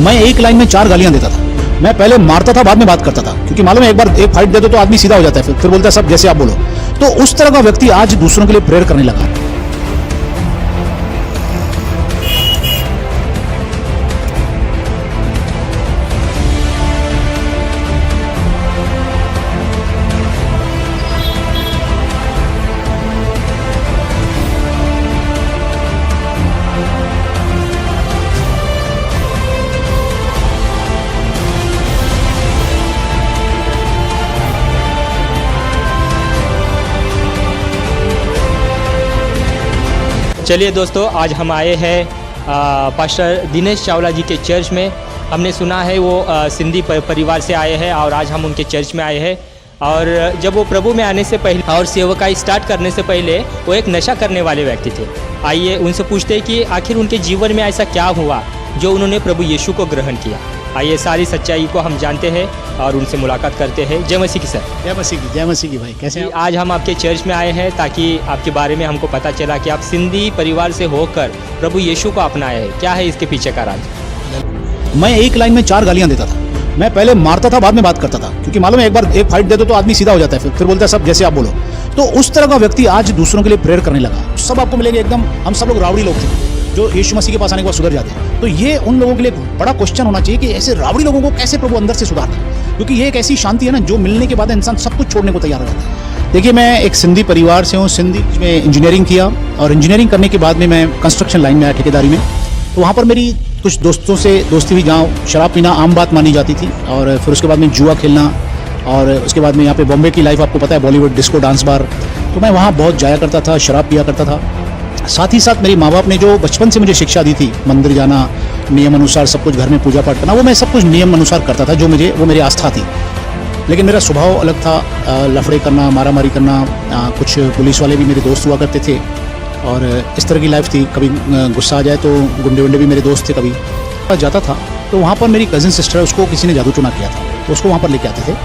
मैं एक लाइन में 4 गालियां देता था। मैं पहले मारता था, बाद में बात करता था, क्योंकि मालूम है एक बार एक फाइट दे दो तो आदमी सीधा हो जाता है, फिर बोलता है सब जैसे आप बोलो। तो उस तरह का व्यक्ति आज दूसरों के लिए प्रेयर करने लगा। चलिए दोस्तों, आज हम आए हैं पास्टर दिनेश चावला जी के चर्च में। हमने सुना है वो सिंधी परिवार से आए हैं और आज हम उनके चर्च में आए हैं। और जब वो प्रभु में आने से पहले और सेवकाई स्टार्ट करने से पहले वो एक नशा करने वाले व्यक्ति थे। आइए उनसे पूछते हैं कि आखिर उनके जीवन में ऐसा क्या हुआ जो उन्होंने प्रभु यीशु को ग्रहण किया। आइए सारी सच्चाई को हम जानते हैं और उनसे मुलाकात करते हैं। जय मसीह की सर। जय मसीह की भाई, कैसे हैं आप? आज हम आपके चर्च में आए हैं ताकि आपके बारे में हमको पता चला कि आप सिंधी परिवार से होकर प्रभु यीशु को अपनाए हैं। क्या है इसके पीछे का राज? मैं एक लाइन में 4 गालियां देता था। मैं पहले मारता था, बाद में बात करता था, क्योंकि मालूम है एक बार एक फाइट दे दो तो आदमी सीधा हो जाता है, फिर बोलता है सब जैसे आप बोलो। तो उस तरह का व्यक्ति आज दूसरों के लिए प्रेयर करने लगा। सब आपको मिलेंगे एकदम, हम सब लोग रावड़ी लोग थे जो यीशु मसीह के पास आने के बाद सुधर जाते हैं। तो ये उन लोगों के लिए बड़ा क्वेश्चन होना चाहिए कि ऐसे रावड़ी लोगों को कैसे प्रभु अंदर से सुधारता है, क्योंकि ये एक ऐसी शांति है ना जो मिलने के बाद इंसान सब कुछ छोड़ने को तैयार हो जाता है। देखिए, मैं एक सिंधी परिवार से हूँ। सिंधी में इंजीनियरिंग किया और इंजीनियरिंग करने के बाद में मैं कंस्ट्रक्शन लाइन में आया, ठेकेदारी में। तो वहाँ पर मेरी कुछ दोस्तों से दोस्ती हुई, जहाँ शराब पीना आम बात मानी जाती थी, और फिर उसके बाद में जुआ खेलना, और उसके बाद में यहाँ पे बॉम्बे की लाइफ आपको पता है, बॉलीवुड डिस्को डांस बार। तो मैं वहाँ बहुत जाया करता था, शराब पिया करता था। साथ ही साथ मेरे माँ बाप ने जो बचपन से मुझे शिक्षा दी थी, मंदिर जाना, नियम अनुसार सब कुछ, घर में पूजा पाठ करना, वो मैं सब कुछ नियम अनुसार करता था, जो वो मेरी आस्था थी। लेकिन मेरा स्वभाव अलग था, लफड़े करना, मारामारी करना। कुछ पुलिस वाले भी मेरे दोस्त हुआ करते थे और इस तरह की लाइफ थी। कभी गुस्सा आ जाए तो गुंडे वुंडे भी मेरे दोस्त थे। कभी जाता था तो वहाँ पर मेरी कज़न सिस्टर है, उसको किसी ने जादू टोना किया था, तो उसको वहाँ पर लेके आते थे।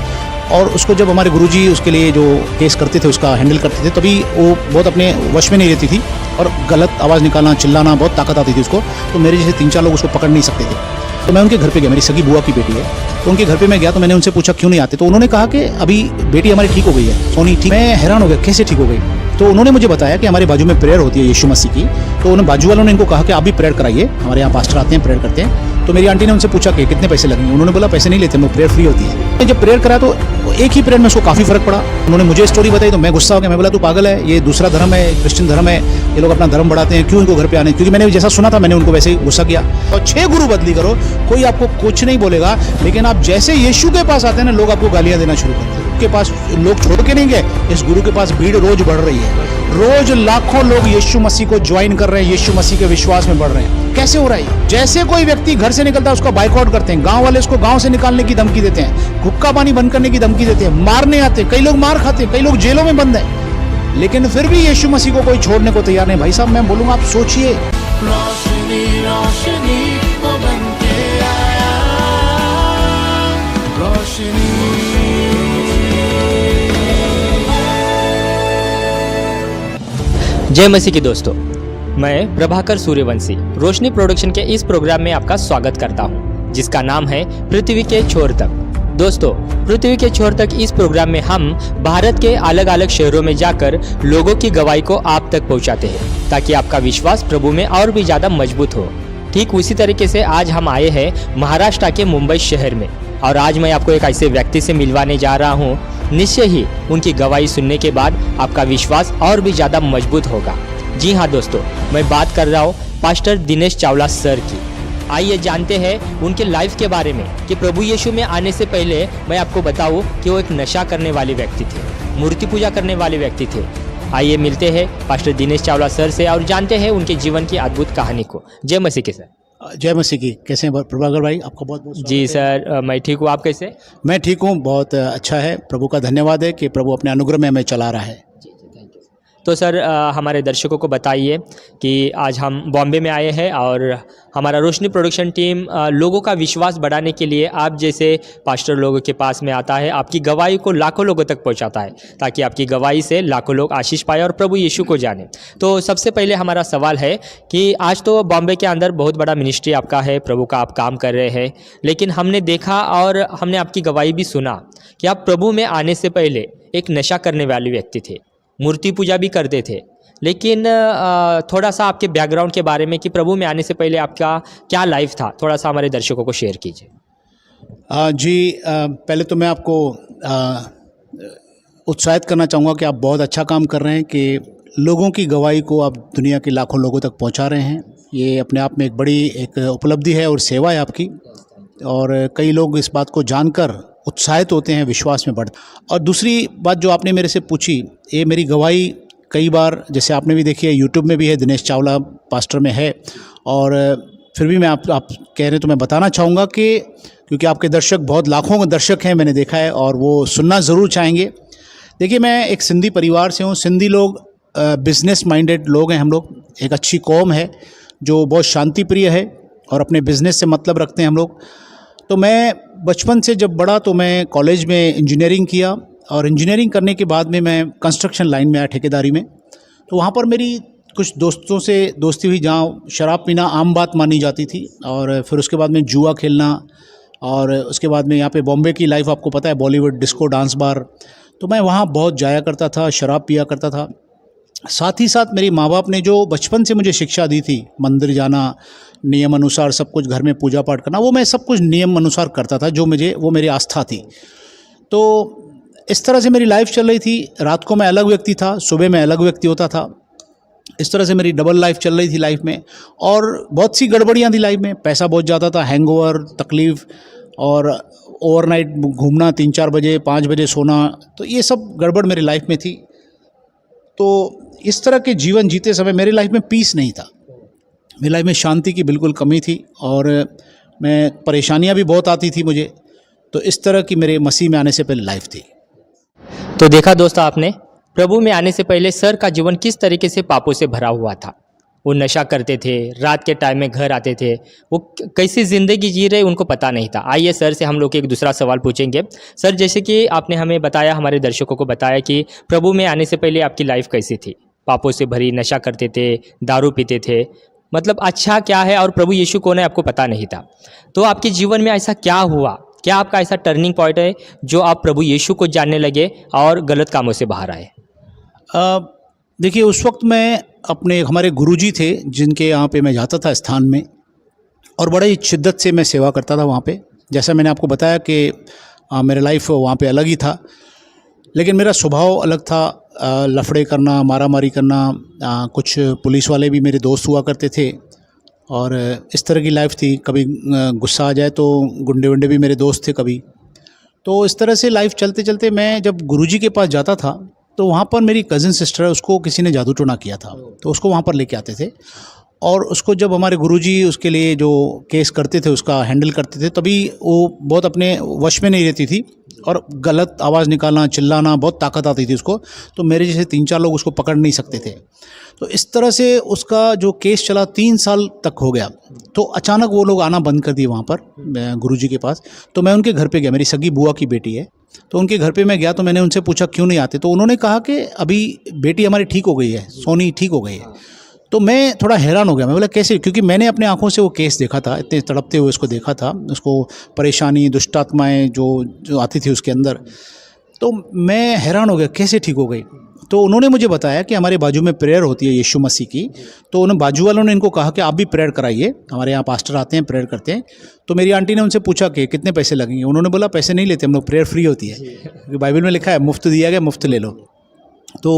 और उसको जब हमारे गुरुजी उसके लिए जो केस करते थे, उसका हैंडल करते थे, तभी वो बहुत अपने वश में नहीं रहती थी और गलत आवाज़ निकालना, चिल्लाना, बहुत ताकत आती थी उसको। तो मेरे जैसे 3-4 लोग उसको पकड़ नहीं सकते थे। तो मैं उनके घर पे गया, मेरी सगी बुआ की बेटी है, तो उनके घर पे मैं गया। तो मैंने उनसे पूछा क्यों नहीं आते, तो उन्होंने कहा कि अभी बेटी हमारी ठीक हो गई है, सोनी ठीक। मैं हैरान हो गया, कैसे ठीक हो गई? तो उन्होंने मुझे बताया कि हमारे बाजू में प्रेयर होती है यीशु मसीह की। तो उन्होंने बाजू वालों ने इनको कहा कि आप भी प्रेयर कराइए, हमारे यहाँ पास्टर आते हैं, प्रेयर करते हैं। तो मेरी आंटी ने उनसे पूछा कि कितने पैसे लगेंगे। उन्होंने बोला पैसे नहीं लेते, वो प्रेयर फ्री होती है। जब प्रेयर करा तो एक ही प्रेयर में उसको काफ़ी फर्क पड़ा। उन्होंने मुझे स्टोरी बताई तो मैं गुस्सा हो गया। मैं बोला तू पागल है, ये दूसरा धर्म है, क्रिश्चियन धर्म है, ये लोग अपना धर्म बढ़ाते हैं, क्यों इनको घर पे आने? क्योंकि मैंने जैसा सुना था मैंने उनको वैसे ही गुस्सा किया। और 6 गुरु बदली करो, कोई आपको कुछ नहीं बोलेगा, लेकिन आप जैसे यीशु के पास आते हैं ना, लोग आपको गालियाँ देना शुरू करते हैं। के पास लोग छोड़ के नहीं गए, इस गुरु के पास भीड़ रोज बढ़ रही है। रोज लाखों लोग यीशु मसीह को ज्वाइन कर रहे हैं, यीशु मसीह के विश्वास में बढ़ रहे हैं। कैसे हो रहा है? जैसे कोई व्यक्ति घर से निकलता है उसको बाइकआउट करते हैं, गांव वाले उसको गांव से निकालने की धमकी देते हैं, हुक्का पानी बंद करने की धमकी देते हैं, मारने आते हैं, कई लोग मार खाते हैं, कई लोग जेलों में बंद है, लेकिन फिर भी यीशु मसीह को कोई छोड़ने को तैयार नहीं। भाई साहब, मैं बोलूंगा आप सोचिए। रोशनी रोशनी वो बनके आया, रोशनी। जय मसीह की दोस्तों, मैं प्रभाकर सूर्यवंशी रोशनी प्रोडक्शन के इस प्रोग्राम में आपका स्वागत करता हूं, जिसका नाम है पृथ्वी के छोर तक। दोस्तों, पृथ्वी के छोर तक इस प्रोग्राम में हम भारत के अलग अलग शहरों में जाकर लोगों की गवाही को आप तक पहुंचाते हैं, ताकि आपका विश्वास प्रभु में और भी ज़्यादा मजबूत हो। ठीक उसी तरीके से आज हम आए हैं महाराष्ट्र के मुंबई शहर में, और आज मैं आपको एक ऐसे व्यक्ति से मिलवाने जा रहा हूँ। निश्चय ही उनकी गवाही सुनने के बाद आपका विश्वास और भी ज़्यादा मजबूत होगा। जी हाँ दोस्तों, मैं बात कर रहा हूँ पास्टर दिनेश चावला सर की। आइए जानते हैं उनके लाइफ के बारे में कि प्रभु यीशु में आने से पहले मैं आपको बताऊँ कि वो एक नशा करने वाले व्यक्ति थे, मूर्ति पूजा करने वाले व्यक्ति थे। आइए मिलते हैं पास्टर दिनेश चावला सर से और जानते हैं उनके जीवन की अद्भुत कहानी को। जय मसीह के सर। जय मसीह की। कैसे हैं प्रभाकर भाई? आपका बहुत बहुत जी सर, मैं ठीक हूँ, आप कैसे? मैं ठीक हूँ, बहुत अच्छा है। प्रभु का धन्यवाद है कि प्रभु अपने अनुग्रह में हमें चला रहा है। तो सर हमारे दर्शकों को बताइए कि आज हम बॉम्बे में आए हैं और हमारा रोशनी प्रोडक्शन टीम लोगों का विश्वास बढ़ाने के लिए आप जैसे पास्टर लोगों के पास में आता है, आपकी गवाही को लाखों लोगों तक पहुंचाता है ताकि आपकी गवाही से लाखों लोग आशीष पाए और प्रभु यीशु को जाने। तो सबसे पहले हमारा सवाल है कि आज तो बॉम्बे के अंदर बहुत बड़ा मिनिस्ट्री आपका है, प्रभु का आप काम कर रहे हैं, लेकिन हमने देखा और हमने आपकी गवाही भी सुना कि आप प्रभु में आने से पहले एक नशा करने वाले व्यक्ति थे, मूर्ति पूजा भी करते थे। लेकिन थोड़ा सा आपके बैकग्राउंड के बारे में कि प्रभु में आने से पहले आपका क्या लाइफ था, थोड़ा सा हमारे दर्शकों को शेयर कीजिए। पहले तो मैं आपको उत्साहित करना चाहूँगा कि आप बहुत अच्छा काम कर रहे हैं कि लोगों की गवाही को आप दुनिया के लाखों लोगों तक पहुँचा रहे हैं। ये अपने आप में एक बड़ी एक उपलब्धि है और सेवा है आपकी, और कई लोग इस बात को जानकर उत्साहित होते हैं, विश्वास में बढ़ते। और दूसरी बात जो आपने मेरे से पूछी, ये मेरी गवाही कई बार जैसे आपने भी देखी है, यूट्यूब में भी है, दिनेश चावला पास्टर में है, और फिर भी मैं आप कह रहे हैं तो मैं बताना चाहूँगा कि क्योंकि आपके दर्शक बहुत लाखों दर्शक हैं, मैंने देखा है, और वो सुनना ज़रूर चाहेंगे। देखिए, मैं एक सिंधी परिवार से हूँ। सिंधी लोग बिज़नेस माइंडेड लोग हैं। हम लोग एक अच्छी कौम है जो बहुत शांति प्रिय है और अपने बिज़नेस से मतलब रखते हैं हम लोग। तो मैं बचपन से जब बड़ा तो मैं कॉलेज में इंजीनियरिंग किया, और इंजीनियरिंग करने के बाद में मैं कंस्ट्रक्शन लाइन में आया, ठेकेदारी में। तो वहाँ पर मेरी कुछ दोस्तों से दोस्ती हुई जहाँ शराब पीना आम बात मानी जाती थी, और फिर उसके बाद में जुआ खेलना, और उसके बाद में यहाँ पे बॉम्बे की लाइफ आपको पता है, बॉलीवुड डिस्को डांस बार। तो मैं वहाँ बहुत जाया करता था, शराब पिया करता था। साथ ही साथ मेरी माँ बाप ने जो बचपन से मुझे शिक्षा दी थी, मंदिर जाना, नियम अनुसार सब कुछ, घर में पूजा पाठ करना, वो मैं सब कुछ नियम अनुसार करता था, जो वो मेरी आस्था थी। तो इस तरह से मेरी लाइफ चल रही थी। रात को मैं अलग व्यक्ति था, सुबह मैं अलग व्यक्ति होता था। इस तरह से मेरी डबल लाइफ चल रही थी लाइफ में, और बहुत सी गड़बड़ियाँ थी लाइफ में। पैसा बहुत ज़्यादा था, हैंगओवर, तकलीफ़, और ओवरनाइट घूमना, 3-4 बजे 5 बजे सोना, तो ये सब गड़बड़ मेरी लाइफ में थी। तो इस तरह के जीवन जीते समय मेरी लाइफ में पीस नहीं था, मेरी लाइफ में शांति की बिल्कुल कमी थी, और मैं परेशानियां भी बहुत आती थी मुझे। तो इस तरह की मेरे मसीह में आने से पहले लाइफ थी। तो देखा दोस्तों आपने, प्रभु में आने से पहले सर का जीवन किस तरीके से पापों से भरा हुआ था। वो नशा करते थे, रात के टाइम में घर आते थे, वो कैसी ज़िंदगी जी रहे उनको पता नहीं था। आइए सर से हम लोग एक दूसरा सवाल पूछेंगे। सर, जैसे कि आपने हमें बताया, हमारे दर्शकों को बताया कि प्रभु में आने से पहले आपकी लाइफ कैसी थी, पापों से भरी, नशा करते थे, दारू पीते थे, मतलब अच्छा क्या है और प्रभु यीशु कौन है आपको पता नहीं था। तो आपके जीवन में ऐसा क्या हुआ, क्या आपका ऐसा टर्निंग पॉइंट है जो आप प्रभु यीशु को जानने लगे और गलत कामों से बाहर आए? देखिए, उस वक्त मैं हमारे गुरुजी थे जिनके यहाँ पे मैं जाता था स्थान में, और बड़े ही शिद्दत से मैं सेवा करता था वहाँ पे। जैसा मैंने आपको बताया कि मेरा लाइफ वहाँ पे अलग ही था, लेकिन मेरा स्वभाव अलग था। लफड़े करना, मारामारी करना, कुछ पुलिस वाले भी मेरे दोस्त हुआ करते थे, और इस तरह की लाइफ थी। कभी गुस्सा आ जाए तो गुंडे वुंडे भी मेरे दोस्त थे कभी। तो इस तरह से लाइफ चलते चलते मैं जब गुरुजी के पास जाता था तो वहाँ पर मेरी कज़न सिस्टर है, उसको किसी ने जादू टोना किया था, तो उसको वहाँ पर लेके आते थे, और उसको जब हमारे गुरुजी उसके लिए जो केस करते थे, उसका हैंडल करते थे, तभी वो बहुत अपने वश में नहीं रहती थी, और गलत आवाज़ निकालना, चिल्लाना, बहुत ताकत आती थी उसको। तो मेरे जैसे 3-4 लोग उसको पकड़ नहीं सकते थे। तो इस तरह से उसका जो केस चला 3 साल तक हो गया। तो अचानक वो लोग आना बंद कर दिए वहाँ पर गुरुजी के पास। तो मैं उनके घर पे गया, मेरी सगी बुआ की बेटी है, तो उनके घर पे मैं गया। तो मैंने उनसे पूछा क्यों नहीं आते, तो उन्होंने कहा कि अभी बेटी हमारी ठीक हो गई है, सोनी ठीक हो गई है। तो मैं थोड़ा हैरान हो गया। मैं बोला कैसे, क्योंकि मैंने अपने आंखों से वो केस देखा था, इतने तड़पते हुए उसको देखा था, उसको परेशानी, दुष्टात्माएँ जो आती थी उसके अंदर। तो मैं हैरान हो गया कैसे ठीक हो गई। तो उन्होंने मुझे बताया कि हमारे बाजू में प्रेयर होती है यीशु मसीह की, तो उन्हें बाजू वालों ने इनको कहा कि आप भी प्रेयर कराइए, हमारे यहाँ पास्टर आते हैं, प्रेयर करते हैं। तो मेरी आंटी ने उनसे पूछा कि कितने पैसे लगेंगे। उन्होंने बोला पैसे नहीं लेते हम लोग, प्रेयर फ्री होती है, क्योंकि बाइबल में लिखा है मुफ्त दिया गया, मुफ्त ले लो। तो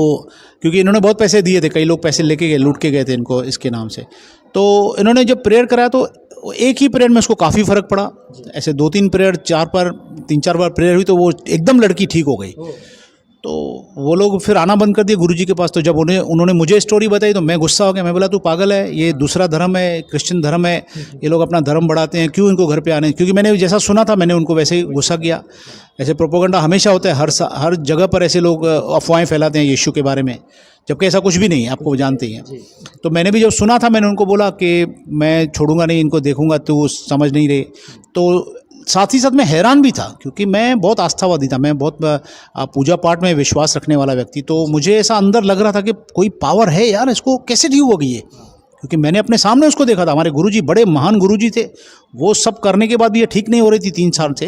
क्योंकि इन्होंने बहुत पैसे दिए थे, कई लोग पैसे लेके गए, लूट के गए थे इनको इसके नाम से। तो इन्होंने जब प्रेयर कराया तो एक ही प्रेयर में उसको काफ़ी फ़र्क पड़ा। ऐसे 2-3 प्रेयर, 3-4 बार प्रेयर हुई तो वो एकदम लड़की ठीक हो गई। तो वो लोग फिर आना बंद कर दिए गुरुजी के पास। तो जब उन्होंने मुझे स्टोरी बताई तो मैं गुस्सा हो गया। मैं बोला तू पागल है, ये दूसरा धर्म है, क्रिश्चियन धर्म है, ये लोग अपना धर्म बढ़ाते हैं, क्यों इनको घर पे आने। क्योंकि मैंने जैसा सुना था मैंने उनको वैसे ही गुस्सा किया। ऐसे प्रोपोगंडा हमेशा होता है, हर जगह पर ऐसे लोग अफवाहें फैलाते हैं यीशु के बारे में, जबकि ऐसा कुछ भी नहीं है, आपको जानते ही हैं। तो मैंने भी जब सुना था मैंने उनको बोला कि मैं छोड़ूंगा नहीं, इनको देखूंगा, तो समझ नहीं रहे। तो साथ ही साथ मैं हैरान भी था क्योंकि मैं बहुत आस्थावादी था, मैं बहुत पूजा पाठ में विश्वास रखने वाला व्यक्ति। तो मुझे ऐसा अंदर लग रहा था कि कोई पावर है यार, इसको कैसे ठीक होगी ये, क्योंकि मैंने अपने सामने उसको देखा था। हमारे गुरुजी बड़े महान गुरुजी थे, वो सब करने के बाद भी ये ठीक नहीं हो रही थी 3 साल से,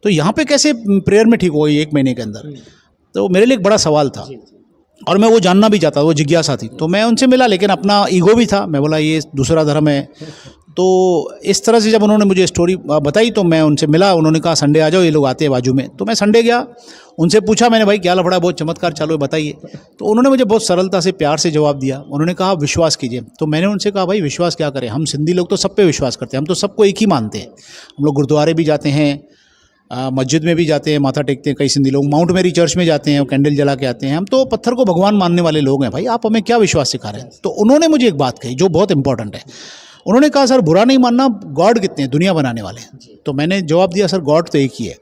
तो यहाँ पे कैसे प्रेयर में ठीक हो गई 1 महीने के अंदर। तो मेरे लिए एक बड़ा सवाल था और मैं वो जानना भी चाहता, वो जिज्ञासा थी। तो मैं उनसे मिला, लेकिन अपना ईगो भी था। मैं बोला ये दूसरा धर्म है। तो इस तरह से जब उन्होंने मुझे स्टोरी बताई तो मैं उनसे मिला। उन्होंने कहा संडे आ जाओ, ये लोग आते हैं बाजू में। तो मैं संडे गया, उनसे पूछा मैंने, भाई क्या लफड़ा, बहुत चमत्कार चालू है, बताइए। तो उन्होंने मुझे बहुत सरलता से प्यार से जवाब दिया। उन्होंने कहा विश्वास कीजिए। तो मैंने उनसे कहा भाई विश्वास क्या करें, हम सिंधी लोग तो सब पे विश्वास करते हैं, हम तो सबको एक ही मानते हैं। हम लोग गुरुद्वारे भी जाते हैं, मस्जिद में भी जाते हैं, माथा टेकते हैं। कई सिंधी लोग माउंट मेरी चर्च में जाते हैं, कैंडल जला के आते हैं। हम तो पत्थर को भगवान मानने वाले लोग हैं, भाई आप हमें क्या विश्वास सिखा रहे हैं। तो उन्होंने मुझे एक बात कही जो बहुत इंपॉर्टेंट है। उन्होंने कहा सर बुरा नहीं मानना, गॉड कितने हैं, दुनिया बनाने वाले हैं। तो मैंने जवाब दिया सर गॉड तो एक ही है।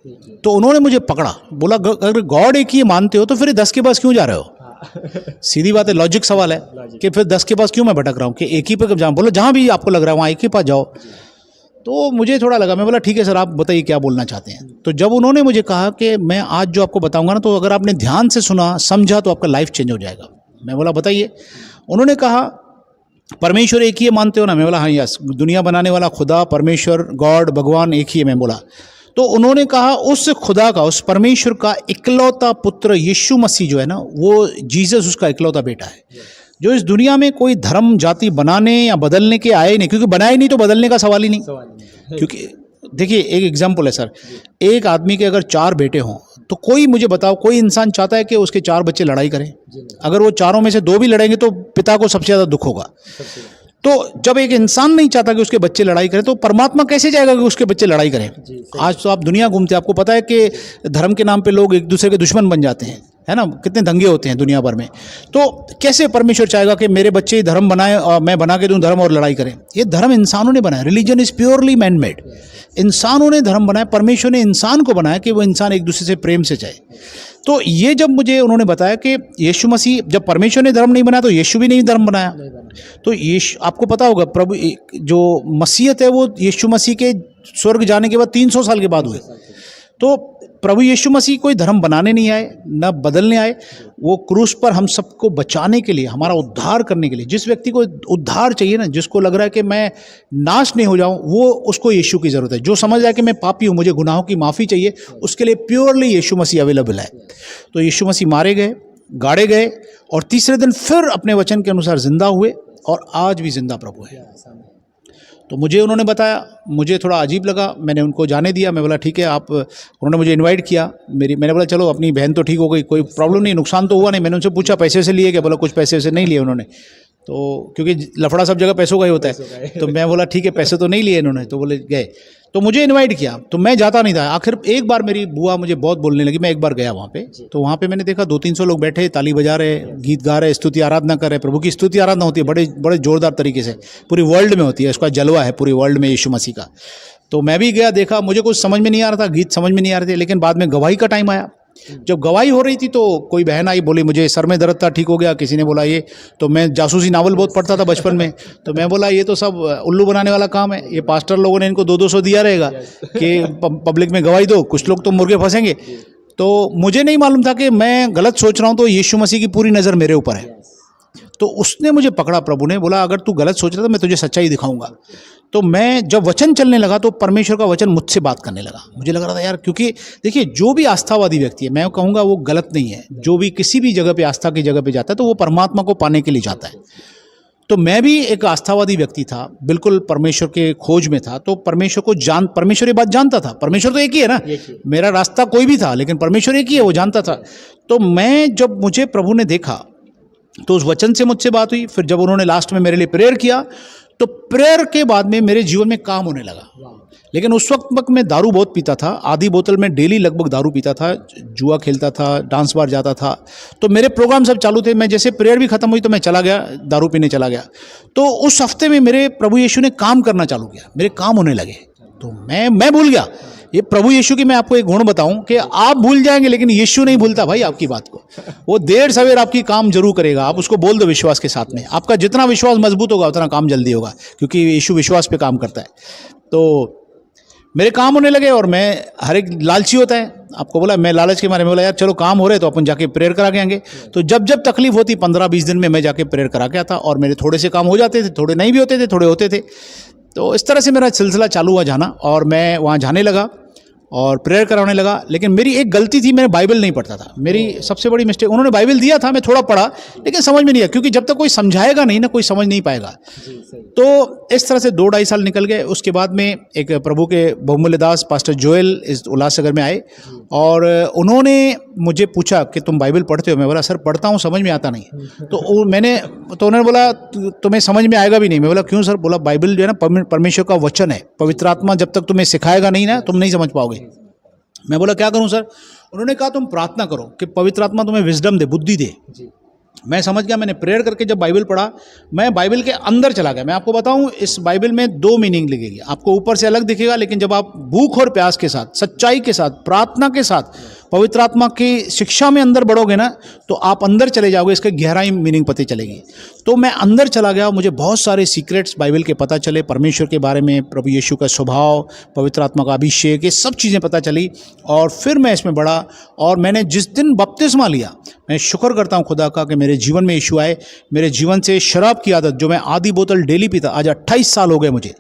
तो उन्होंने मुझे पकड़ा, बोला अगर गॉड एक ही मानते हो तो फिर 10 के पास क्यों जा रहे हो। सीधी बात है, लॉजिक सवाल है कि फिर 10 के पास क्यों मैं भटक रहा हूँ, कि एक ही पे जाऊँ। बोलो जहाँ भी आपको लग रहा है वहाँ एक ही पास जाओ। तो मुझे थोड़ा लगा, मैं बोला ठीक है सर, आप बताइए क्या बोलना चाहते हैं। तो जब उन्होंने मुझे कहा कि मैं आज जो आपको बताऊंगा ना, तो अगर आपने ध्यान से सुना समझा तो आपका लाइफ चेंज हो जाएगा। मैं बोला बताइए। उन्होंने कहा परमेश्वर एक ही है मानते हो ना। मैं बोला हाँ यस, दुनिया बनाने वाला खुदा, परमेश्वर, गॉड, भगवान एक ही है। मैं बोला तो उन्होंने कहा उस खुदा का, उस परमेश्वर का इकलौता पुत्र यीशु मसीह जो है ना, वो जीसस उसका इकलौता बेटा है, जो इस दुनिया में कोई धर्म जाति बनाने या बदलने के आए नहीं, क्योंकि बनाए नहीं तो बदलने का सवाल ही नहीं। क्योंकि देखिए एक एग्जाम्पल है सर, एक आदमी के अगर 4 बेटे हों तो कोई मुझे बताओ, कोई इंसान चाहता है कि उसके 4 बच्चे लड़ाई करें? अगर वो चारों में से 2 भी लड़ेंगे तो पिता को सबसे ज़्यादा दुख होगा। तो जब एक इंसान नहीं चाहता कि उसके बच्चे लड़ाई करें, तो परमात्मा कैसे जाएगा कि उसके बच्चे लड़ाई करें। आज तो आप दुनिया घूमते हैं, आपको पता है कि धर्म के नाम पे लोग एक दूसरे के दुश्मन बन जाते हैं, है ना, कितने दंगे होते हैं दुनिया भर में। तो कैसे परमेश्वर चाहेगा कि मेरे बच्चे धर्म बनाए और मैं बना के दूं धर्म और लड़ाई करें। ये धर्म इंसानों ने बनाया, religion is purely man made. इंसानों ने धर्म बनाया, परमेश्वर ने इंसान को बनाया कि वो इंसान एक दूसरे से प्रेम से जाए। तो ये जब मुझे उन्होंने बताया कि यीशु मसीह, जब परमेश्वर ने धर्म नहीं बनाया तो यीशु भी नहीं धर्म बनाया। तो यीशु, आपको पता होगा प्रभु जो मसीहत है वो यीशु मसीह के स्वर्ग जाने के बाद 300 साल के बाद हुए। तो प्रभु यीशु मसीह कोई धर्म बनाने नहीं आए, न बदलने आए। वो क्रूस पर हम सबको बचाने के लिए, हमारा उद्धार करने के लिए, जिस व्यक्ति को उद्धार चाहिए ना, जिसको लग रहा है कि मैं नाश नहीं हो जाऊं, वो उसको यीशु की ज़रूरत है। जो समझ रहा है कि मैं पापी हूं, मुझे गुनाहों की माफ़ी चाहिए, उसके लिए प्योरली यीशु मसीह अवेलेबल है। तो यीशु मसीह मारे गए, गाड़े गए और तीसरे दिन फिर अपने वचन के अनुसार जिंदा हुए और आज भी जिंदा प्रभु है। तो मुझे उन्होंने बताया, मुझे थोड़ा अजीब लगा, मैंने उनको जाने दिया। मैं बोला ठीक है आप, उन्होंने मुझे इनवाइट किया। मैंने बोला चलो अपनी बहन तो ठीक हो गई, कोई प्रॉब्लम नहीं, नुकसान तो हुआ नहीं। मैंने उनसे पूछा पैसे से लिए क्या, बोला कुछ पैसे से नहीं लिए उन्होंने। तो क्योंकि लफड़ा सब जगह पैसों का ही होता है। तो मैं बोला ठीक है पैसे तो नहीं लिए इन्होंने। तो बोले गए। तो मुझे इनवाइट किया, तो मैं जाता नहीं था। आखिर एक बार मेरी बुआ मुझे बहुत बोलने लगी, मैं एक बार गया वहाँ पे। तो वहाँ पे मैंने देखा 200-300 लोग बैठे, ताली बजा रहे, गीत गा रहे, स्तुति आराधना कर रहे। प्रभु की स्तुति आराधना होती है बड़े बड़े जोरदार तरीके से, पूरी वर्ल्ड में होती है, इसका जलवा है पूरी वर्ल्ड में यीशु मसीह का। तो मैं भी गया, देखा, मुझे कुछ समझ में नहीं आ रहा था, गीत समझ में नहीं आ रहे थे। लेकिन बाद में गवाही का टाइम आया। जब गवाही हो रही थी तो कोई बहन आई, बोली मुझे सर में दर्द था, ठीक हो गया। किसी ने बोला ये, तो मैं जासूसी नावल बहुत पढ़ता था बचपन में, तो मैं बोला ये तो सब उल्लू बनाने वाला काम है, ये पास्टर लोगों ने इनको 200-200 दिया रहेगा कि पब्लिक में गवाही दो, कुछ लोग तो मुर्गे फंसेंगे। तो मुझे नहीं मालूम था कि मैं गलत सोच रहा हूँ, तो यीशु मसीह की पूरी नज़र मेरे ऊपर है। तो उसने मुझे पकड़ा, प्रभु ने बोला अगर तू गलत सोच रहा था मैं तुझे सच्चाई दिखाऊंगा। तो मैं जब वचन चलने लगा तो परमेश्वर का वचन मुझसे बात करने लगा। मुझे लग रहा था यार, क्योंकि देखिए जो भी आस्थावादी व्यक्ति है, मैं कहूँगा वो गलत नहीं है, जो भी किसी भी जगह पे आस्था की जगह पे जाता है तो वो परमात्मा को पाने के लिए जाता है। तो मैं भी एक आस्थावादी व्यक्ति था, बिल्कुल परमेश्वर के खोज में था। तो परमेश्वर ये बात जानता था, परमेश्वर तो एक ही है ना, मेरा रास्ता कोई भी था लेकिन परमेश्वर एक ही है, वो जानता था। तो मैं जब मुझे प्रभु ने देखा तो उस वचन से मुझसे बात हुई। फिर जब उन्होंने लास्ट में मेरे लिए प्रेयर किया तो प्रेयर के बाद में मेरे जीवन में काम होने लगा। लेकिन उस वक्त मैं दारू बहुत पीता था, आधी बोतल में डेली लगभग दारू पीता था, जुआ खेलता था, डांस बार जाता था। तो मेरे प्रोग्राम सब चालू थे। मैं जैसे प्रेयर भी खत्म हुई तो मैं चला गया, दारू पीने चला गया। तो उस हफ्ते में मेरे प्रभु यीशु ने काम करना चालू किया, मेरे काम होने लगे। तो मैं भूल गया। ये प्रभु यीशु की मैं आपको एक गुण बताऊं कि आप भूल जाएंगे लेकिन यीशु नहीं भूलता भाई आपकी बात को। वो देर सवेर आपकी काम जरूर करेगा। आप उसको बोल दो विश्वास के साथ में। आपका जितना विश्वास मजबूत होगा उतना काम जल्दी होगा, क्योंकि यीशु विश्वास पे काम करता है। तो मेरे काम होने लगे और मैं हर एक लालची होता है, आपको बोला, मैं लालच के मारे में बोला यार चलो काम हो रहे तो अपन जाके प्रेयर करा के आएंगे। तो जब जब तकलीफ होती 15-20 दिन में मैं जाके प्रेयर करा के आता और मेरे थोड़े से काम हो जाते थे, थोड़े नहीं भी होते थे, थोड़े होते थे। तो इस तरह से मेरा सिलसिला चालू हुआ जाना और मैं वहाँ जाने लगा और प्रेयर कराने लगा। लेकिन मेरी एक गलती थी, मैंने बाइबल नहीं पढ़ता था। मेरी सबसे बड़ी मिस्टेक, उन्होंने बाइबल दिया था, मैं थोड़ा पढ़ा लेकिन समझ में नहीं आया, क्योंकि जब तक कोई समझाएगा नहीं ना, कोई समझ नहीं पाएगा। तो इस तरह से 2-2.5 साल निकल गए। उसके बाद में एक प्रभु के बहुमूल्य दास पास्टर जोएल इस उल्लासनगर में आए और उन्होंने मुझे पूछा कि तुम बाइबल पढ़ते हो? मैं बोला सर पढ़ता हूँ, समझ में आता नहीं। तो उन्होंने बोला तुम्हें समझ में आएगा भी नहीं। मैं बोला क्यों सर? बोला बाइबल जो है ना परमेश्वर का वचन है, पवित्र आत्मा जब तक तुम्हें सिखाएगा नहीं ना, तुम नहीं समझ पाओगे। मैं बोला क्या करूं सर? उन्होंने कहा तुम प्रार्थना करो कि पवित्र आत्मा तुम्हें विजडम दे, बुद्धि दे। मैं समझ गया। मैंने प्रेयर करके जब बाइबल पढ़ा, मैं बाइबल के अंदर चला गया। मैं आपको बताऊं, इस बाइबल में 2 मीनिंग लिखेगी। आपको ऊपर से अलग दिखेगा, लेकिन जब आप भूख और प्यास के साथ, सच्चाई के साथ, प्रार्थना के साथ, पवित्र आत्मा की शिक्षा में अंदर बढ़ोगे ना, तो आप अंदर चले जाओगे, इसके गहराई मीनिंग पता चलेगी। तो मैं अंदर चला गया, मुझे बहुत सारे सीक्रेट्स बाइबल के पता चले, परमेश्वर के बारे में, प्रभु यीशु का स्वभाव, पवित्र आत्मा का अभिषेक, ये सब चीज़ें पता चली। और फिर मैं इसमें बढ़ा और मैंने जिस दिन बपतिस्मा लिया, मैं शुक्र करता हूँ खुदा का कि मेरे जीवन में यीशु आए। मेरे जीवन से शराब की आदत, जो मैं आधी बोतल डेली पीता, आज 28 साल हो गए मुझे,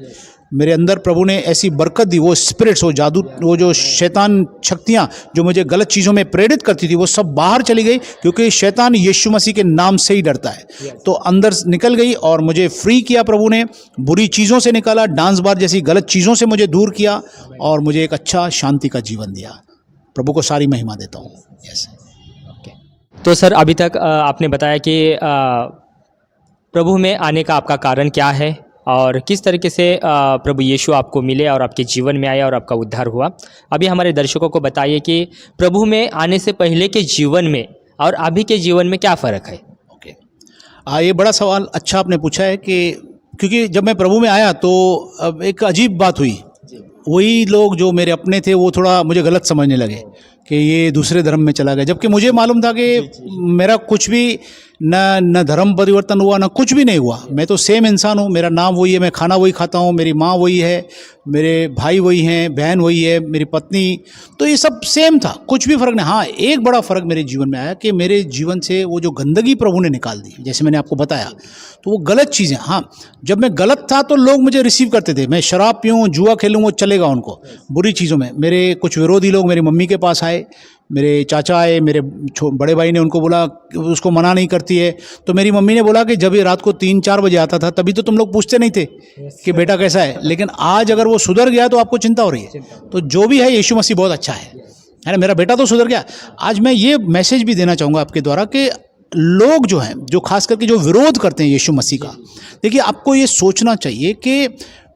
मेरे अंदर प्रभु ने ऐसी बरकत दी। वो स्पिरिट्स, वो जादू, वो जो शैतान शक्तियाँ जो मुझे गलत चीज़ों में प्रेरित करती थी, वो सब बाहर चली गई, क्योंकि शैतान यीशु मसीह के नाम से ही डरता है। तो अंदर निकल गई और मुझे फ्री किया प्रभु ने, बुरी चीज़ों से निकाला, डांस बार जैसी गलत चीज़ों से मुझे दूर किया और मुझे एक अच्छा शांति का जीवन दिया। प्रभु को सारी महिमा देता हूँ। यस। तो सर अभी तक आपने बताया कि प्रभु में आने का आपका कारण क्या है और किस तरीके से प्रभु यीशु आपको मिले और आपके जीवन में आया और आपका उद्धार हुआ। अभी हमारे दर्शकों को बताइए कि प्रभु में आने से पहले के जीवन में और अभी के जीवन में क्या फ़र्क है। ओके, ये बड़ा सवाल अच्छा आपने पूछा है कि क्योंकि जब मैं प्रभु में आया तो अब एक अजीब बात हुई। वही लोग जो मेरे अपने थे वो थोड़ा मुझे गलत समझने लगे कि ये दूसरे धर्म में चला गया, जबकि मुझे मालूम था कि मेरा कुछ भी न धर्म परिवर्तन हुआ, ना कुछ भी नहीं हुआ। मैं तो सेम इंसान हूँ, मेरा नाम वही है, मैं खाना वही खाता हूँ, मेरी माँ वही है, मेरे भाई वही हैं, बहन वही है, मेरी पत्नी, तो ये सब सेम था, कुछ भी फ़र्क नहीं। हाँ, एक बड़ा फ़र्क मेरे जीवन में आया कि मेरे जीवन से वो जो गंदगी प्रभु ने निकाल दी, जैसे मैंने आपको बताया, तो वो गलत चीज़ें, हाँ, जब मैं गलत था तो लोग मुझे रिसीव करते थे। मैं शराब पीऊँ, जुआ खेलूँ, वो चलेगा उनको, बुरी चीज़ों में। मेरे कुछ विरोधी लोग मेरी मम्मी के पास आए, मेरे चाचा आए, मेरे बड़े भाई ने उनको बोला उसको मना नहीं करती है, तो मेरी मम्मी ने बोला कि जब ये रात को 3-4 बजे आता था तभी तो तुम लोग पूछते नहीं थे कि बेटा कैसा है, लेकिन आज अगर वो सुधर गया तो आपको चिंता हो रही है। तो जो भी है, यीशु मसीह बहुत अच्छा है ना, मेरा बेटा तो सुधर गया। आज मैं ये मैसेज भी देना चाहूँगा आपके द्वारा कि लोग जो हैं, जो खास करके जो विरोध करते हैं यीशु मसीह का, देखिए आपको ये सोचना चाहिए कि